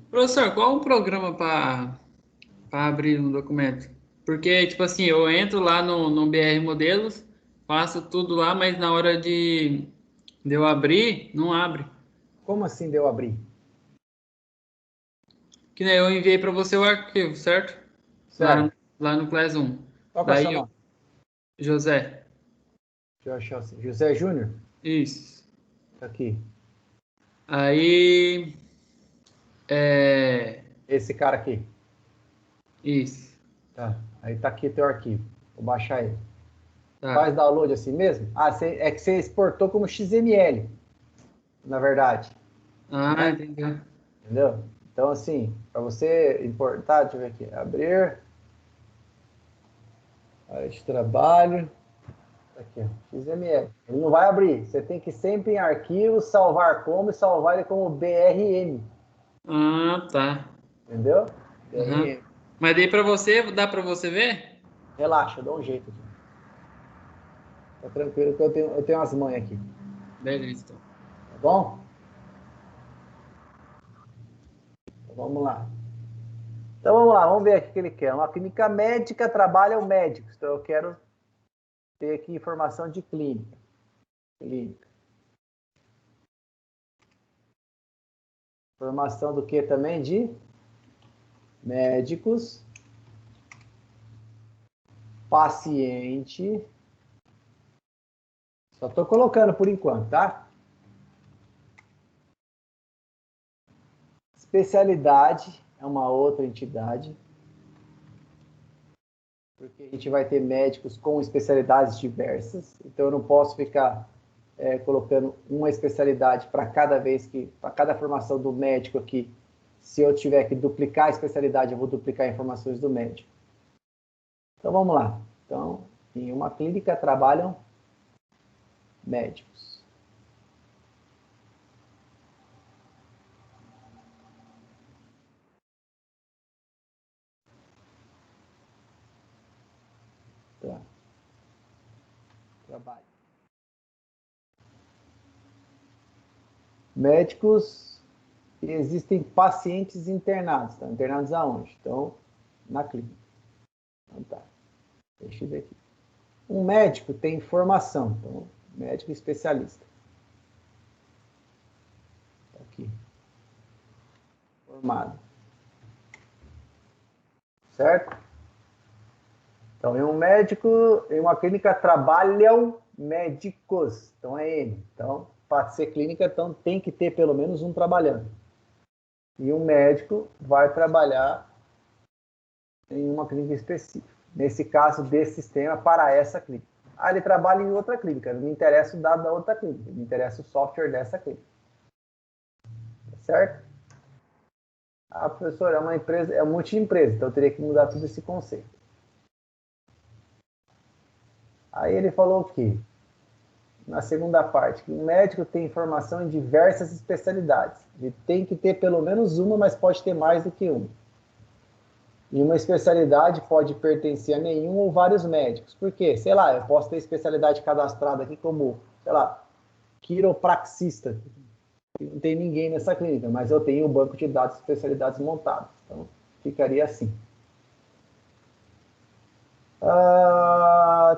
Professor, qual o programa para abrir um documento? Porque, tipo assim, eu entro lá no BR Modelos, faço tudo lá, mas na hora de eu abrir, não abre. Como assim deu abrir? Que nem eu enviei para você o arquivo, certo? Certo. Lá no Class 1. Qual que é o Daí seu nome? José. Deixa eu achar assim. José Júnior? Isso. Tá aqui. Aí... Esse cara aqui. Isso. Tá. Aí tá aqui teu arquivo. Vou baixar ele. Tá. Faz download assim mesmo? É que você exportou como XML. na verdade. Ah, entendeu. Entendeu? Então, assim, para você importar, deixa eu ver aqui, abrir, área de trabalho, aqui, ó, XML. Ele não vai abrir, você tem que sempre em arquivo, salvar como e salvar ele como BRM, Ah, tá. entendeu? Uhum. BRM. Mas daí pra você, dá pra você ver? Relaxa, dá um jeito aqui. Tá tranquilo que eu tenho as manhas aqui, Beleza, então. tá bom? Então, vamos lá. Então vamos lá, vamos ver aqui o que ele quer. Uma clínica médica trabalha o médico. Então eu quero ter aqui informação de clínica. Clínica. Informação do que também? De médicos, paciente. Só estou colocando por enquanto, tá? Especialidade é uma outra entidade. Porque a gente vai ter médicos com especialidades diversas. Então eu não posso ficar colocando uma especialidade para cada formação do médico aqui. Se eu tiver que duplicar a especialidade, eu vou duplicar informações do médico. Então vamos lá. Então, em uma clínica trabalham médicos. Tá. Trabalho. Médicos, existem pacientes internados. Tá? Internados aonde? Então, na clínica. Então tá. Deixa eu ver aqui. Um médico tem formação. Então, médico especialista. Tá aqui. Formado. Certo? Então, em um médico, em uma clínica trabalham médicos. Então, é ele. Então, para ser clínica, então tem que ter pelo menos um trabalhando. E um médico vai trabalhar em uma clínica específica. Nesse caso, desse sistema, para essa clínica. Ah, ele trabalha em outra clínica. Não me interessa o dado da outra clínica. Me interessa o software dessa clínica. Certo? Ah, professor, é uma empresa, é uma multi-empresa, então eu teria que mudar todo esse conceito. Aí ele falou que, na segunda parte, que o médico tem formação em diversas especialidades. Ele tem que ter pelo menos uma, mas pode ter mais do que uma. E uma especialidade pode pertencer a nenhum ou vários médicos. Por quê? Sei lá, eu posso ter especialidade cadastrada aqui como, sei lá, quiropraxista. Não tem ninguém nessa clínica, mas eu tenho um banco de dados de especialidades montado. Então, ficaria assim.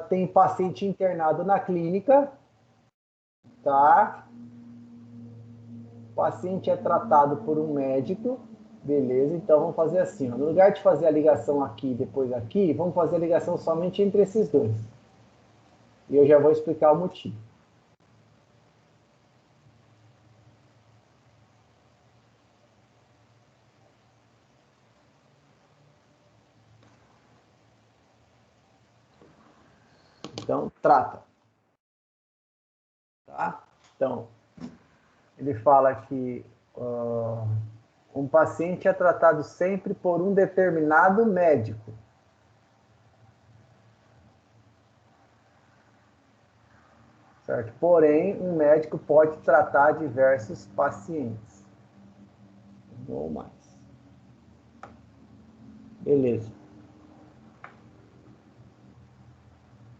Tem paciente internado na clínica, tá? O paciente é tratado por um médico, beleza? Então vamos fazer assim, ó. No lugar de fazer a ligação aqui e depois aqui, vamos fazer a ligação somente entre esses dois. E eu já vou explicar o motivo. Então, trata. Tá? Então, ele fala que um paciente é tratado sempre por um determinado médico. Certo? Porém, um médico pode tratar diversos pacientes. Ou mais. Beleza.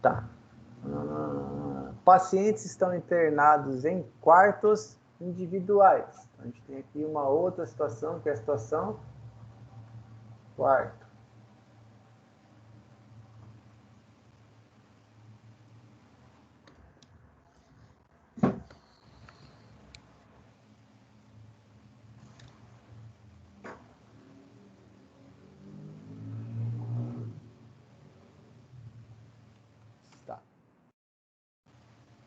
Tá. Pacientes estão internados em quartos individuais. A gente tem aqui uma outra situação, que é a situação quarto. Tá.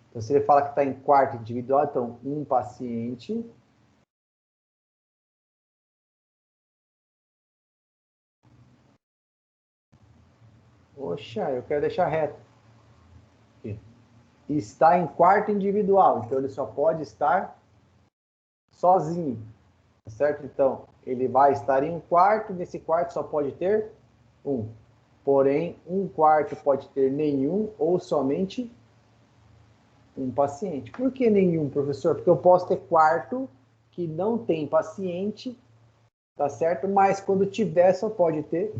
Então, se ele fala que está em quarto individual, então, um paciente. Poxa, eu quero deixar reto. Aqui. Está em quarto individual, então ele só pode estar sozinho, tá certo? Então, ele vai estar em um quarto, nesse quarto só pode ter um. Porém, um quarto pode ter nenhum ou somente um paciente. Por que nenhum, professor? Porque eu posso ter quarto que não tem paciente, tá certo? Mas quando tiver, só pode ter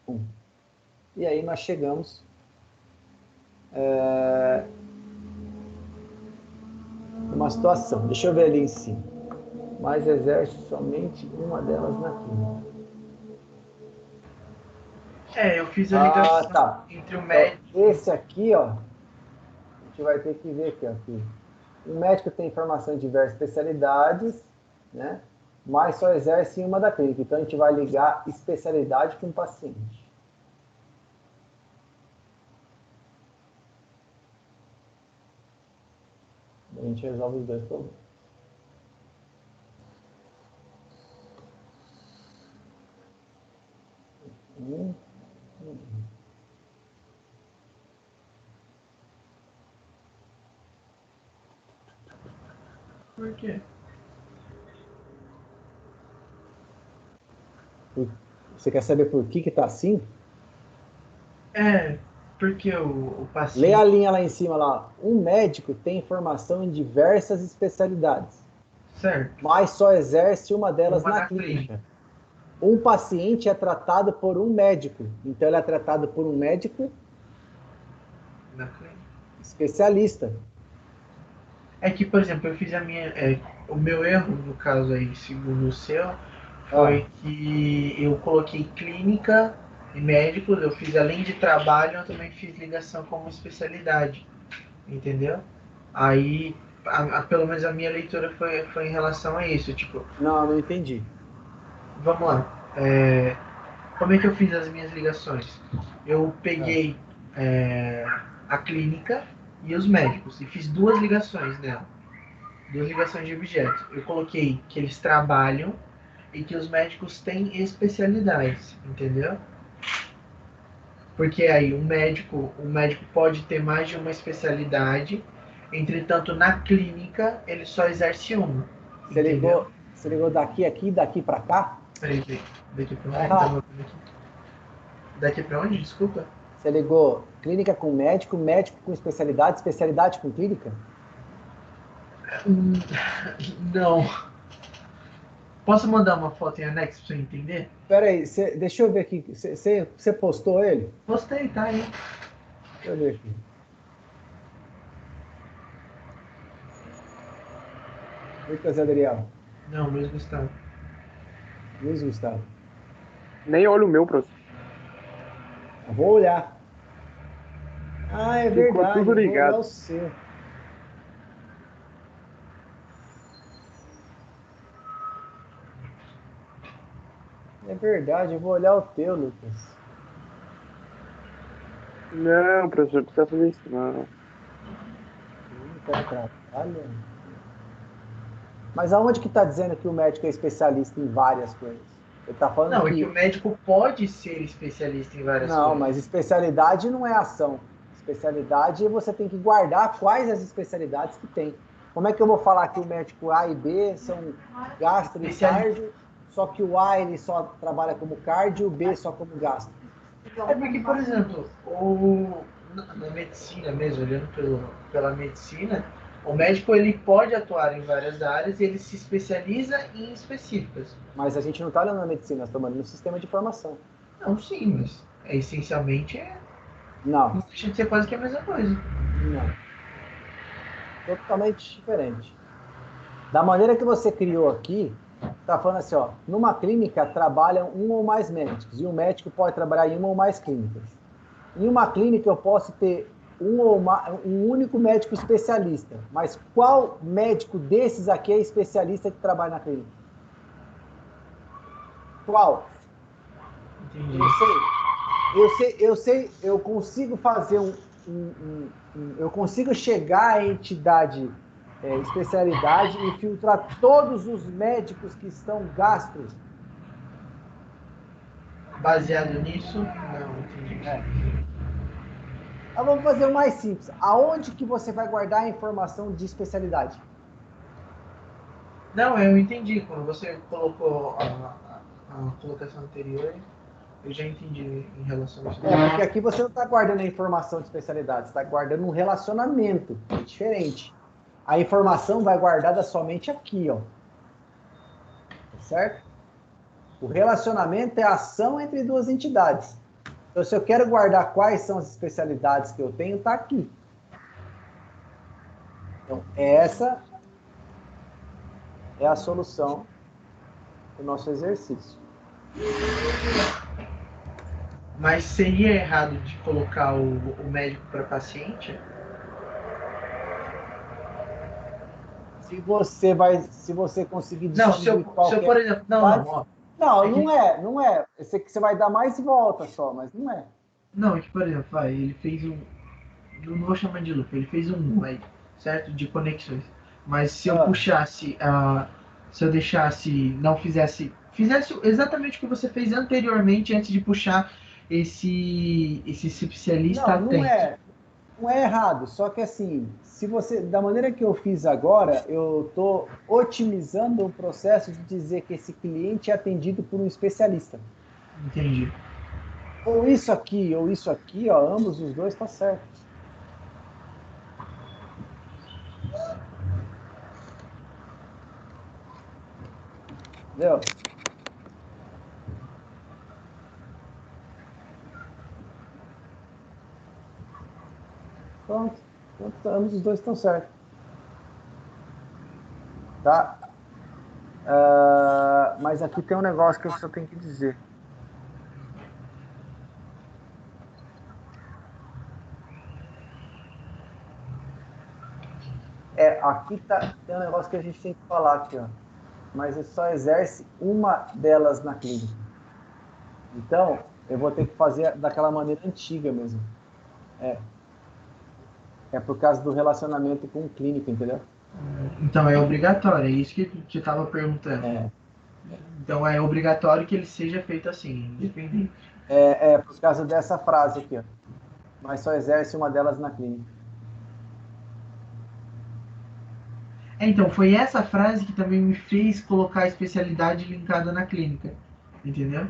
um. E aí nós chegamos numa situação. Deixa eu ver ali em cima. Mas exerce somente uma delas na clínica. Eu fiz a ligação tá. entre o médico... Então, esse aqui, ó, a gente vai ter que ver aqui. O médico tem formação em diversas especialidades, né? Mas só exerce em uma da clínica. Então, a gente vai ligar especialidade com o paciente. A gente resolve os dois problemas. Por quê? Você quer saber por que tá assim? Porque o paciente... Lê a linha lá em cima, lá. Um médico tem formação em diversas especialidades. Certo. Mas só exerce uma delas na clínica. Um paciente é tratado por um médico. Então, ele é tratado por um médico Na clínica. especialista. É que, por exemplo, eu fiz o meu erro, no caso aí, segundo o seu, foi que eu coloquei clínica e médicos, eu fiz além de trabalho, eu também fiz ligação como especialidade, entendeu? Aí, pelo menos a minha leitura foi em relação a isso, tipo... Não entendi. Vamos lá. Como é que eu fiz as minhas ligações? Eu peguei a clínica e os médicos e fiz duas ligações nela. Duas ligações de objetos. Eu coloquei que eles trabalham e que os médicos têm especialidades, entendeu? Porque aí o médico pode ter mais de uma especialidade, entretanto na clínica ele só exerce uma. Você ligou daqui, aqui, daqui para cá? Peraí, daqui para onde? Daqui para onde? Desculpa. Você ligou clínica com médico, médico com especialidade, especialidade com clínica? Não. Posso mandar uma foto em anexo para você entender? Espera aí, deixa eu ver aqui. Você postou ele? Postei, tá aí. Deixa eu ver aqui. Lucas Adriel. Não, Luiz Gustavo. Luiz Gustavo. Nem olha o meu, professor. Eu vou olhar. É Ficou verdade. tudo ligado. Vou olhar o seu. É verdade, eu vou olhar o teu, Lucas. Não, professor, não precisa fazer isso, não. Trabalha. Mas aonde que está dizendo que o médico é especialista em várias coisas? Ele está falando Não, é que o médico pode ser especialista em várias coisas. Não, mas especialidade não é ação. Especialidade, você tem que guardar quais as especialidades que tem. Como é que eu vou falar que o médico A e B são gastro e cardio, só que o A ele só trabalha como cardio e o B só como gastro? É porque, por exemplo, na medicina mesmo, olhando pela medicina, o médico ele pode atuar em várias áreas e ele se especializa em específicas. Mas a gente não está olhando na medicina, nós estamos olhando no sistema de informação. Não, sim, mas essencialmente Não. Não deixa de ser quase que a mesma coisa. Não. Totalmente diferente. Da maneira que você criou aqui, tá falando assim, ó, numa clínica trabalham um ou mais médicos, e um médico pode trabalhar em uma ou mais clínicas. Em uma clínica eu posso ter um único médico especialista, mas qual médico desses aqui é especialista que trabalha na clínica? Qual? Entendi. Eu consigo fazer eu consigo chegar à entidade especialidade e filtrar todos os médicos que estão gastros. Baseado nisso, não, entendi. Vamos fazer o mais simples. Aonde que você vai guardar a informação de especialidade? Não, eu entendi. Quando você colocou a colocação anterior, eu já entendi em relação a isso. Porque aqui você não está guardando a informação de especialidade, você está guardando um relacionamento, é diferente. A informação vai guardada somente aqui, ó. Certo? O relacionamento é a ação entre duas entidades. Então, se eu quero guardar quais são as especialidades que eu tenho, está aqui. Então, essa é a solução do nosso exercício. Mas seria errado de colocar o médico para paciente? Se você conseguir Não, se eu, por exemplo, não é. Você vai dar mais volta só, mas não é. Não, é que, por exemplo, ele fez não vou chamar de loop, ele fez aí, certo? De conexões. Mas se eu puxasse, se eu deixasse, não fizesse exatamente o que você fez anteriormente, antes de puxar esse especialista não é errado, só que assim, se você, da maneira que eu fiz agora, eu estou otimizando o processo de dizer que esse cliente é atendido por um especialista. Entendi. Ou isso aqui, ó, ambos os dois tá certo. Entendeu? Pronto. Ambos os dois estão certos. Tá? Mas aqui tem um negócio que eu só tenho que dizer. Aqui tem um negócio que a gente tem que falar aqui, ó. Mas ele só exerce uma delas na clínica. Então, eu vou ter que fazer daquela maneira antiga mesmo. É por causa do relacionamento com o clínico, entendeu? Então é obrigatório, é isso que eu estava perguntando. Então é obrigatório que ele seja feito assim, independente. Por causa dessa frase aqui, ó. Mas só exerce uma delas na clínica. Então, foi essa frase que também me fez colocar a especialidade linkada na clínica. Entendeu?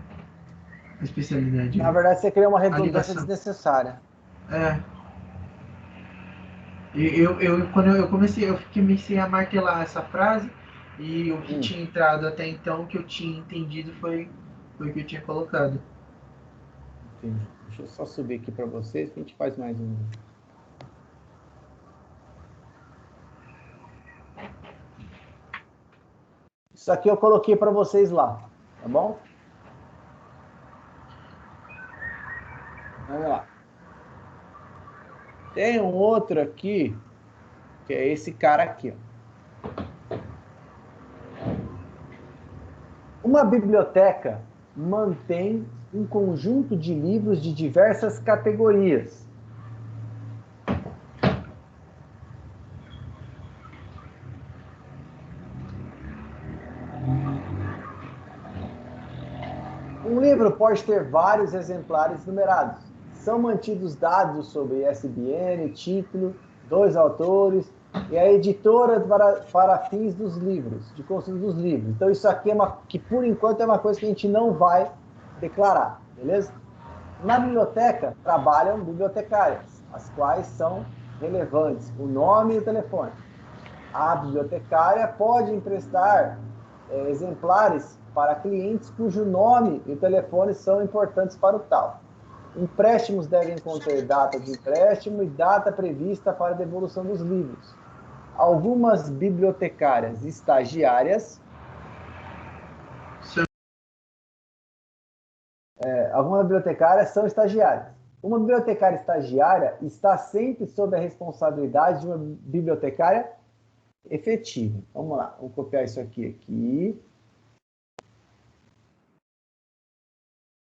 A especialidade. Na verdade, você cria uma redundância desnecessária. Quando eu comecei a martelar essa frase, e o que tinha entrado até então, que eu tinha entendido, foi o que eu tinha colocado. Entendi. Deixa eu só subir aqui para vocês, que a gente faz mais um. Isso aqui eu coloquei para vocês lá, tá bom? Vamos lá. Tem um outro aqui, que é esse cara aqui, ó. Uma biblioteca mantém um conjunto de livros de diversas categorias. Um livro pode ter vários exemplares numerados. São mantidos dados sobre ISBN, título, 2 autores e a editora para fins dos livros, de construção dos livros. Então, isso aqui que por enquanto é uma coisa que a gente não vai declarar, beleza? Na biblioteca trabalham bibliotecárias, as quais são relevantes, o nome e o telefone. A bibliotecária pode emprestar exemplares para clientes cujo nome e o telefone são importantes para o tal. Empréstimos devem conter data de empréstimo e data prevista para a devolução dos livros. Algumas bibliotecárias estagiárias algumas bibliotecárias são estagiárias. Uma bibliotecária estagiária está sempre sob a responsabilidade de uma bibliotecária efetiva. Vamos lá, vou copiar isso aqui.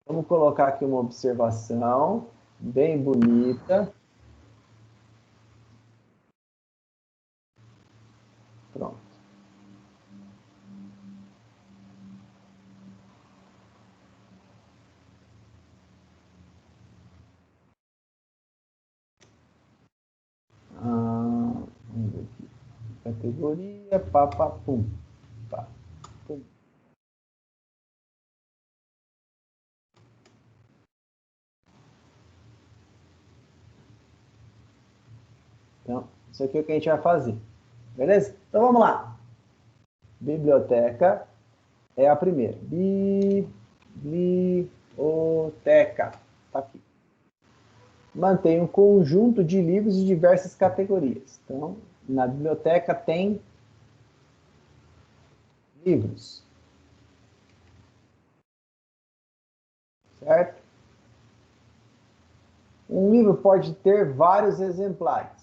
Vamos colocar aqui uma observação bem bonita. Pronto. Vamos ver aqui. Categoria, pum. Então, isso aqui é o que a gente vai fazer. Beleza? Então, vamos lá. Biblioteca é a primeira. Biblioteca. Está aqui. Mantém um conjunto de livros de diversas categorias. Então, na biblioteca tem livros. Certo? Um livro pode ter vários exemplares.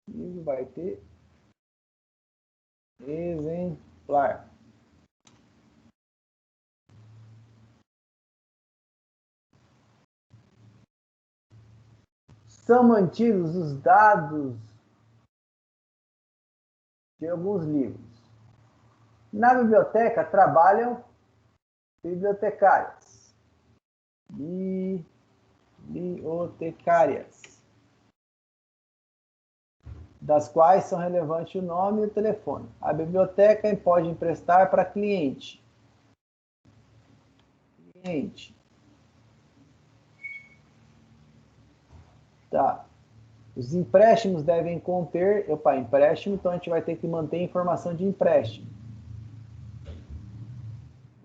O livro vai ter exemplar. São mantidos os dados de alguns livros. Na biblioteca trabalham bibliotecárias. Bibliotecárias. Das quais são relevantes o nome e o telefone. A biblioteca pode emprestar para cliente. Tá. Os empréstimos devem conter... empréstimo, então a gente vai ter que manter informação de empréstimo.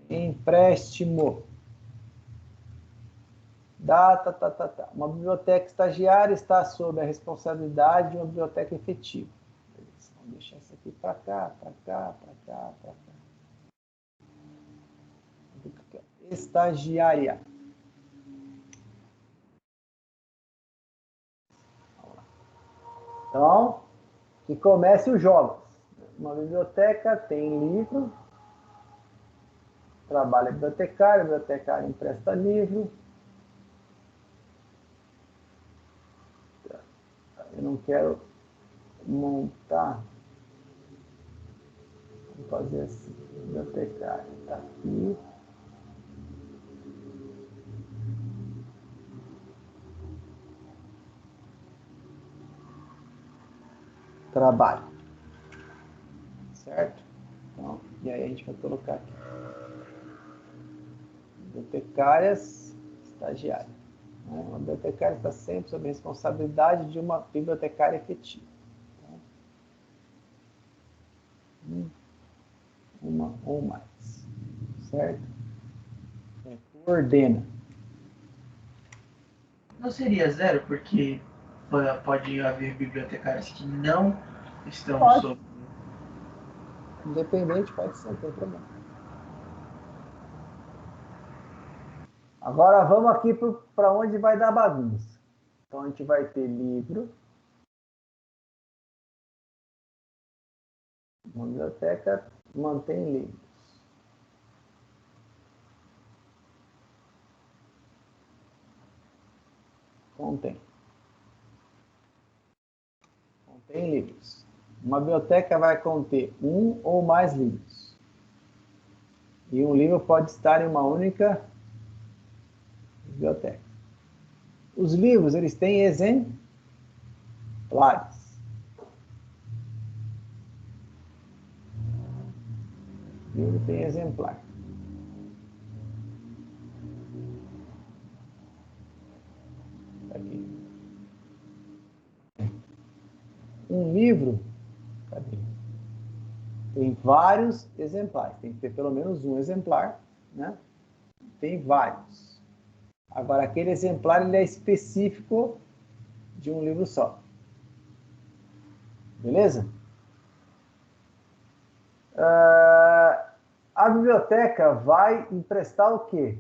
Empréstimo. Data. Uma biblioteca estagiária está sob a responsabilidade de uma biblioteca efetiva. Vamos deixar isso aqui para cá. Estagiária. Então, que comece os jogos. Uma biblioteca tem livro, trabalha bibliotecário, bibliotecário empresta livro. Eu não quero montar. Vou fazer assim. Bibliotecário está aqui. Trabalho. Certo? Então, e aí a gente vai colocar aqui. Bibliotecárias, estagiária. Uma bibliotecária está sempre sob a responsabilidade de uma bibliotecária efetiva. Uma ou mais. Certo? Coordena. Não seria zero, porque pode haver bibliotecários que não estão sob. Independente, pode ser, não tem problema. Agora vamos aqui para onde vai dar bagunça. Então a gente vai ter livro. Uma biblioteca mantém livros. Contém livros. Uma biblioteca vai conter um ou mais livros. E um livro pode estar em uma única biblioteca. Os livros, eles têm exemplares. O livro tem exemplar. Aqui. Um livro, cadê? Tem vários exemplares. Tem que ter pelo menos um exemplar, né? Tem vários. Agora, aquele exemplar ele é específico de um livro só. Beleza? A biblioteca vai emprestar o quê?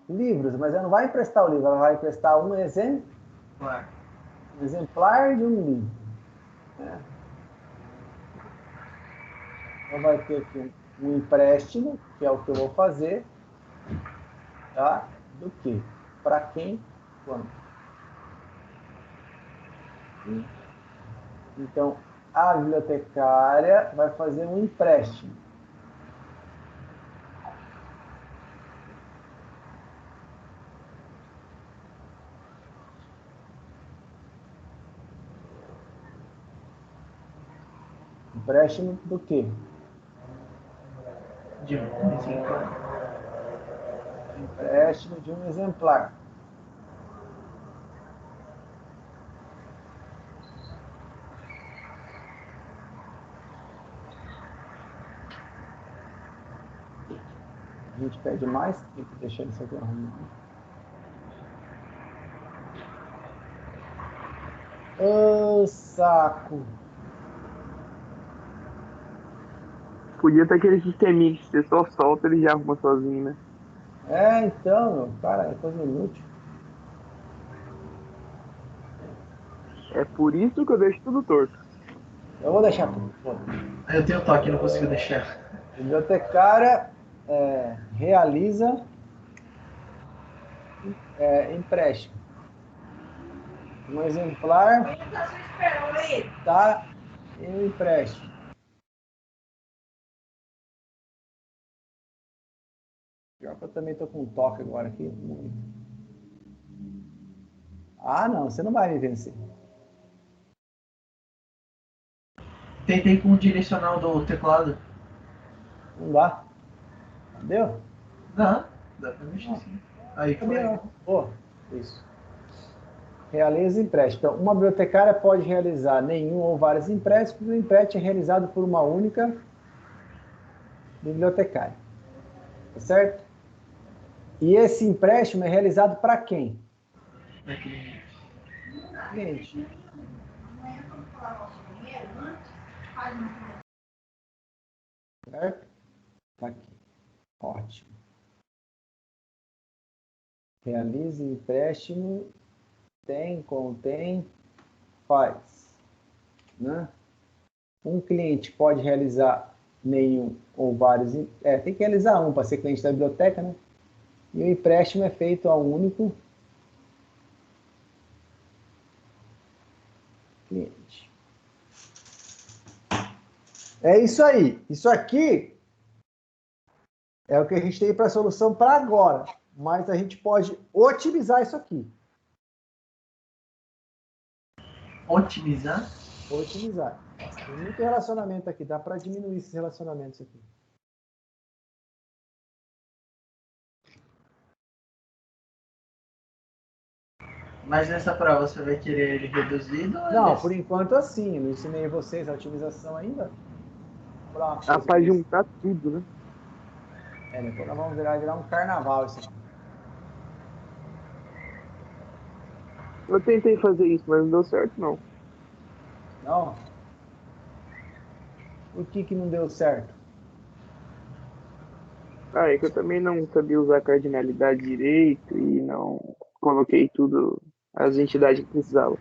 Livros, mas ela não vai emprestar o livro, ela vai emprestar um exemplar de um livro. Né? Então vai ter aqui um empréstimo, que é o que eu vou fazer. Tá? Do que? Para quem? Quando? Então, a bibliotecária vai fazer um empréstimo. Empréstimo do quê? De um exemplar. Empréstimo de um exemplar. gente pede mais, tem que deixar isso aqui arrumado. Ô, saco! Podia ter aquele sisteminha que você só solta, ele já arruma sozinho, né? É, então, meu, cara, é coisa inútil. É por isso que eu deixo tudo torto. Eu vou deixar tudo. Eu tenho toque, não consigo deixar. Bibliotecária realiza empréstimo. Um exemplar está em empréstimo. Pior que eu também estou com um toque agora aqui. Ah, não, você não vai me vencer. Tentei com o direcional do teclado. Não dá. Deu? Dá pra mexer sim. Aí foi. Pô, isso. Realiza empréstimo. Então, uma bibliotecária pode realizar nenhum ou vários empréstimos. O empréstimo é realizado por uma única bibliotecária. Tá certo? E esse empréstimo é realizado para quem? Pra cliente. Cliente. Certo? Tá aqui. Ótimo. Realiza empréstimo. Tem, contém, faz. Né? Um cliente pode realizar nenhum ou vários. Tem que realizar um para ser cliente da biblioteca, né? E o empréstimo é feito a um único cliente. É isso aí. Isso aqui é o que a gente tem para a solução para agora. Mas a gente pode otimizar isso aqui. Otimizar? Otimizar. Tem muito relacionamento aqui. Dá para diminuir esses relacionamentos aqui. Mas nessa prova você vai querer ele reduzido? Não, por enquanto assim. Eu não ensinei vocês a otimização ainda. Para juntar tudo, né? Depois nós vamos virar um carnaval isso aqui. Eu tentei fazer isso, mas não deu certo, não. Não? O que não deu certo? É que eu também não sabia usar a cardinalidade direito e não coloquei tudo, as entidades que precisavam.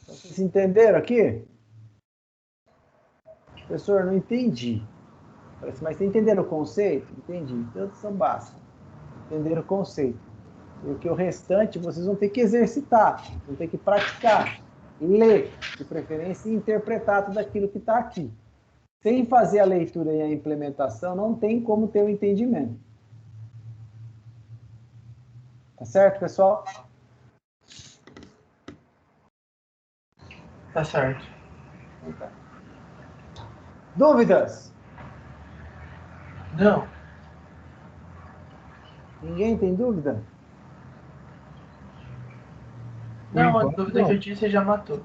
Vocês entenderam aqui? Professor, não entendi. Mas você entenderam o conceito? Entendi. Então, são básicos. Entenderam o conceito. Porque o restante vocês vão ter que exercitar, vão ter que praticar, ler, de preferência, e interpretar tudo aquilo que está aqui. Sem fazer a leitura e a implementação, não tem como ter o entendimento. Tá certo, pessoal? Tá certo. Então, tá. Dúvidas? Não. Ninguém tem dúvida? Não, a dúvida que eu tinha você já matou.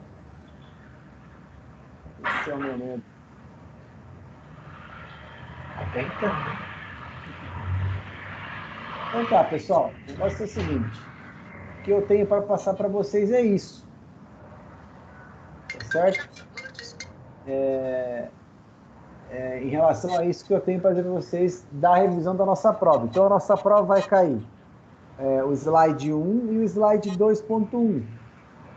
Esse é o momento. Até então, né? Então tá, pessoal. O negócio é o seguinte. O que eu tenho para passar para vocês é isso. Tá certo? Em relação a isso que eu tenho para dizer para vocês da revisão da nossa prova. Então, a nossa prova vai cair o slide 1 e o slide 2.1,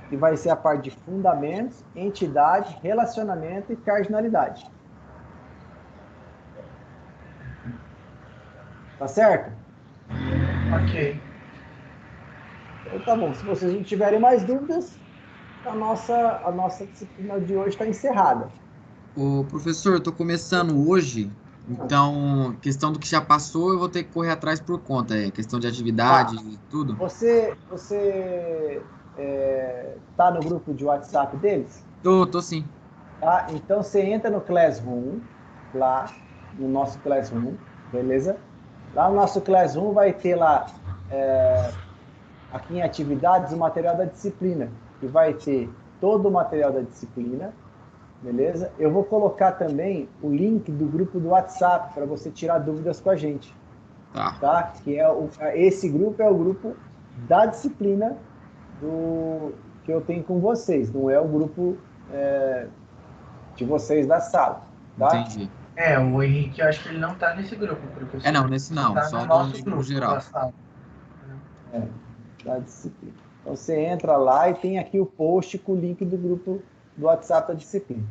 que vai ser a parte de fundamentos, entidade, relacionamento e cardinalidade. Tá certo? Ok. Então, tá bom. Se vocês não tiverem mais dúvidas, a nossa disciplina de hoje está encerrada. Ô, professor, eu tô começando hoje, então, questão do que já passou, eu vou ter que correr atrás por conta, questão de atividade e tudo. Você tá no grupo de WhatsApp deles? Tô sim. Tá? Então, você entra no Classroom, lá, no nosso Classroom, beleza? Lá no nosso Classroom vai ter lá, aqui em atividades, o material da disciplina, que vai ter todo o material da disciplina, Beleza? Eu vou colocar também o link do grupo do WhatsApp para você tirar dúvidas com a gente. Tá? Que esse grupo é o grupo da disciplina que eu tenho com vocês, não é o grupo de vocês da sala. Tá? Entendi. O Henrique, eu acho que ele não tá nesse grupo, professor. Não, nesse não, tá só no do nosso grupo geral. da sala. Da disciplina. Então você entra lá e tem aqui o post com o link do grupo do WhatsApp da disciplina.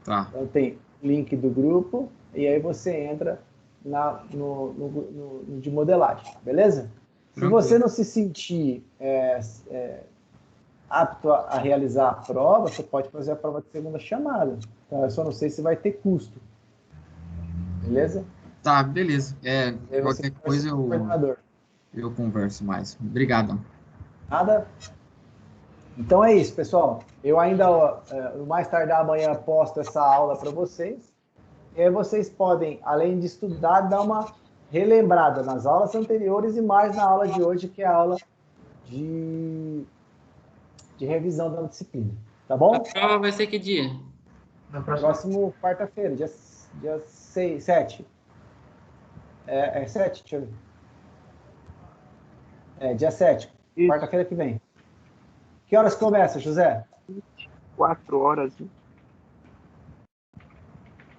Tá. Então tem link do grupo e aí você entra no de modelagem, beleza? Se você não se sentir apto a realizar a prova, você pode fazer a prova de segunda chamada. Tá? Eu só não sei se vai ter custo. Beleza? Tá, beleza. Qualquer coisa eu converso mais. Obrigado. Nada? Então é isso, pessoal. Eu ainda, no mais tardar amanhã, posto essa aula para vocês. E aí vocês podem, além de estudar, dar uma relembrada nas aulas anteriores e mais na aula de hoje, que é a aula de revisão da disciplina. Tá bom? A prova vai ser que dia? Próximo quarta-feira, dia 7. 7? Deixa eu ver. Dia 7. Quarta-feira que vem. Que horas começa, José? 4 horas.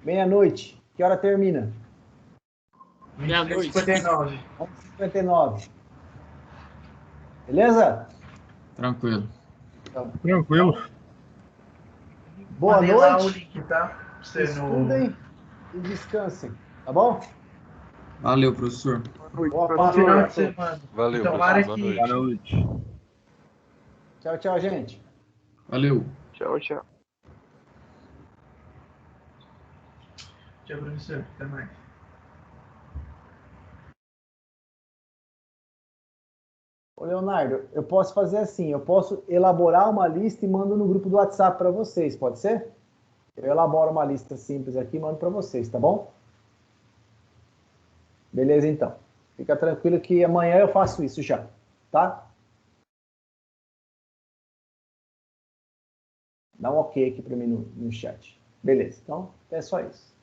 Meia-noite. Que hora termina? Meia-noite. 59. 11h59. Beleza? Tranquilo. Então, Tranquilo. boa Mandei lá o noite. link, tá? Estudem e descansem. Tá bom? Valeu, professor. Boa Final de semana. Valeu, Tomara professor. que... Boa noite. Tchau, tchau, gente. Valeu. Tchau, tchau. Tchau, professor. Até mais. Ô, Leonardo, eu posso fazer assim, eu posso elaborar uma lista e mando no grupo do WhatsApp para vocês, pode ser? Eu elaboro uma lista simples aqui e mando para vocês, tá bom? Beleza, então. Fica tranquilo que amanhã eu faço isso já, tá? Dá um ok aqui para mim no chat. Beleza, então é só isso.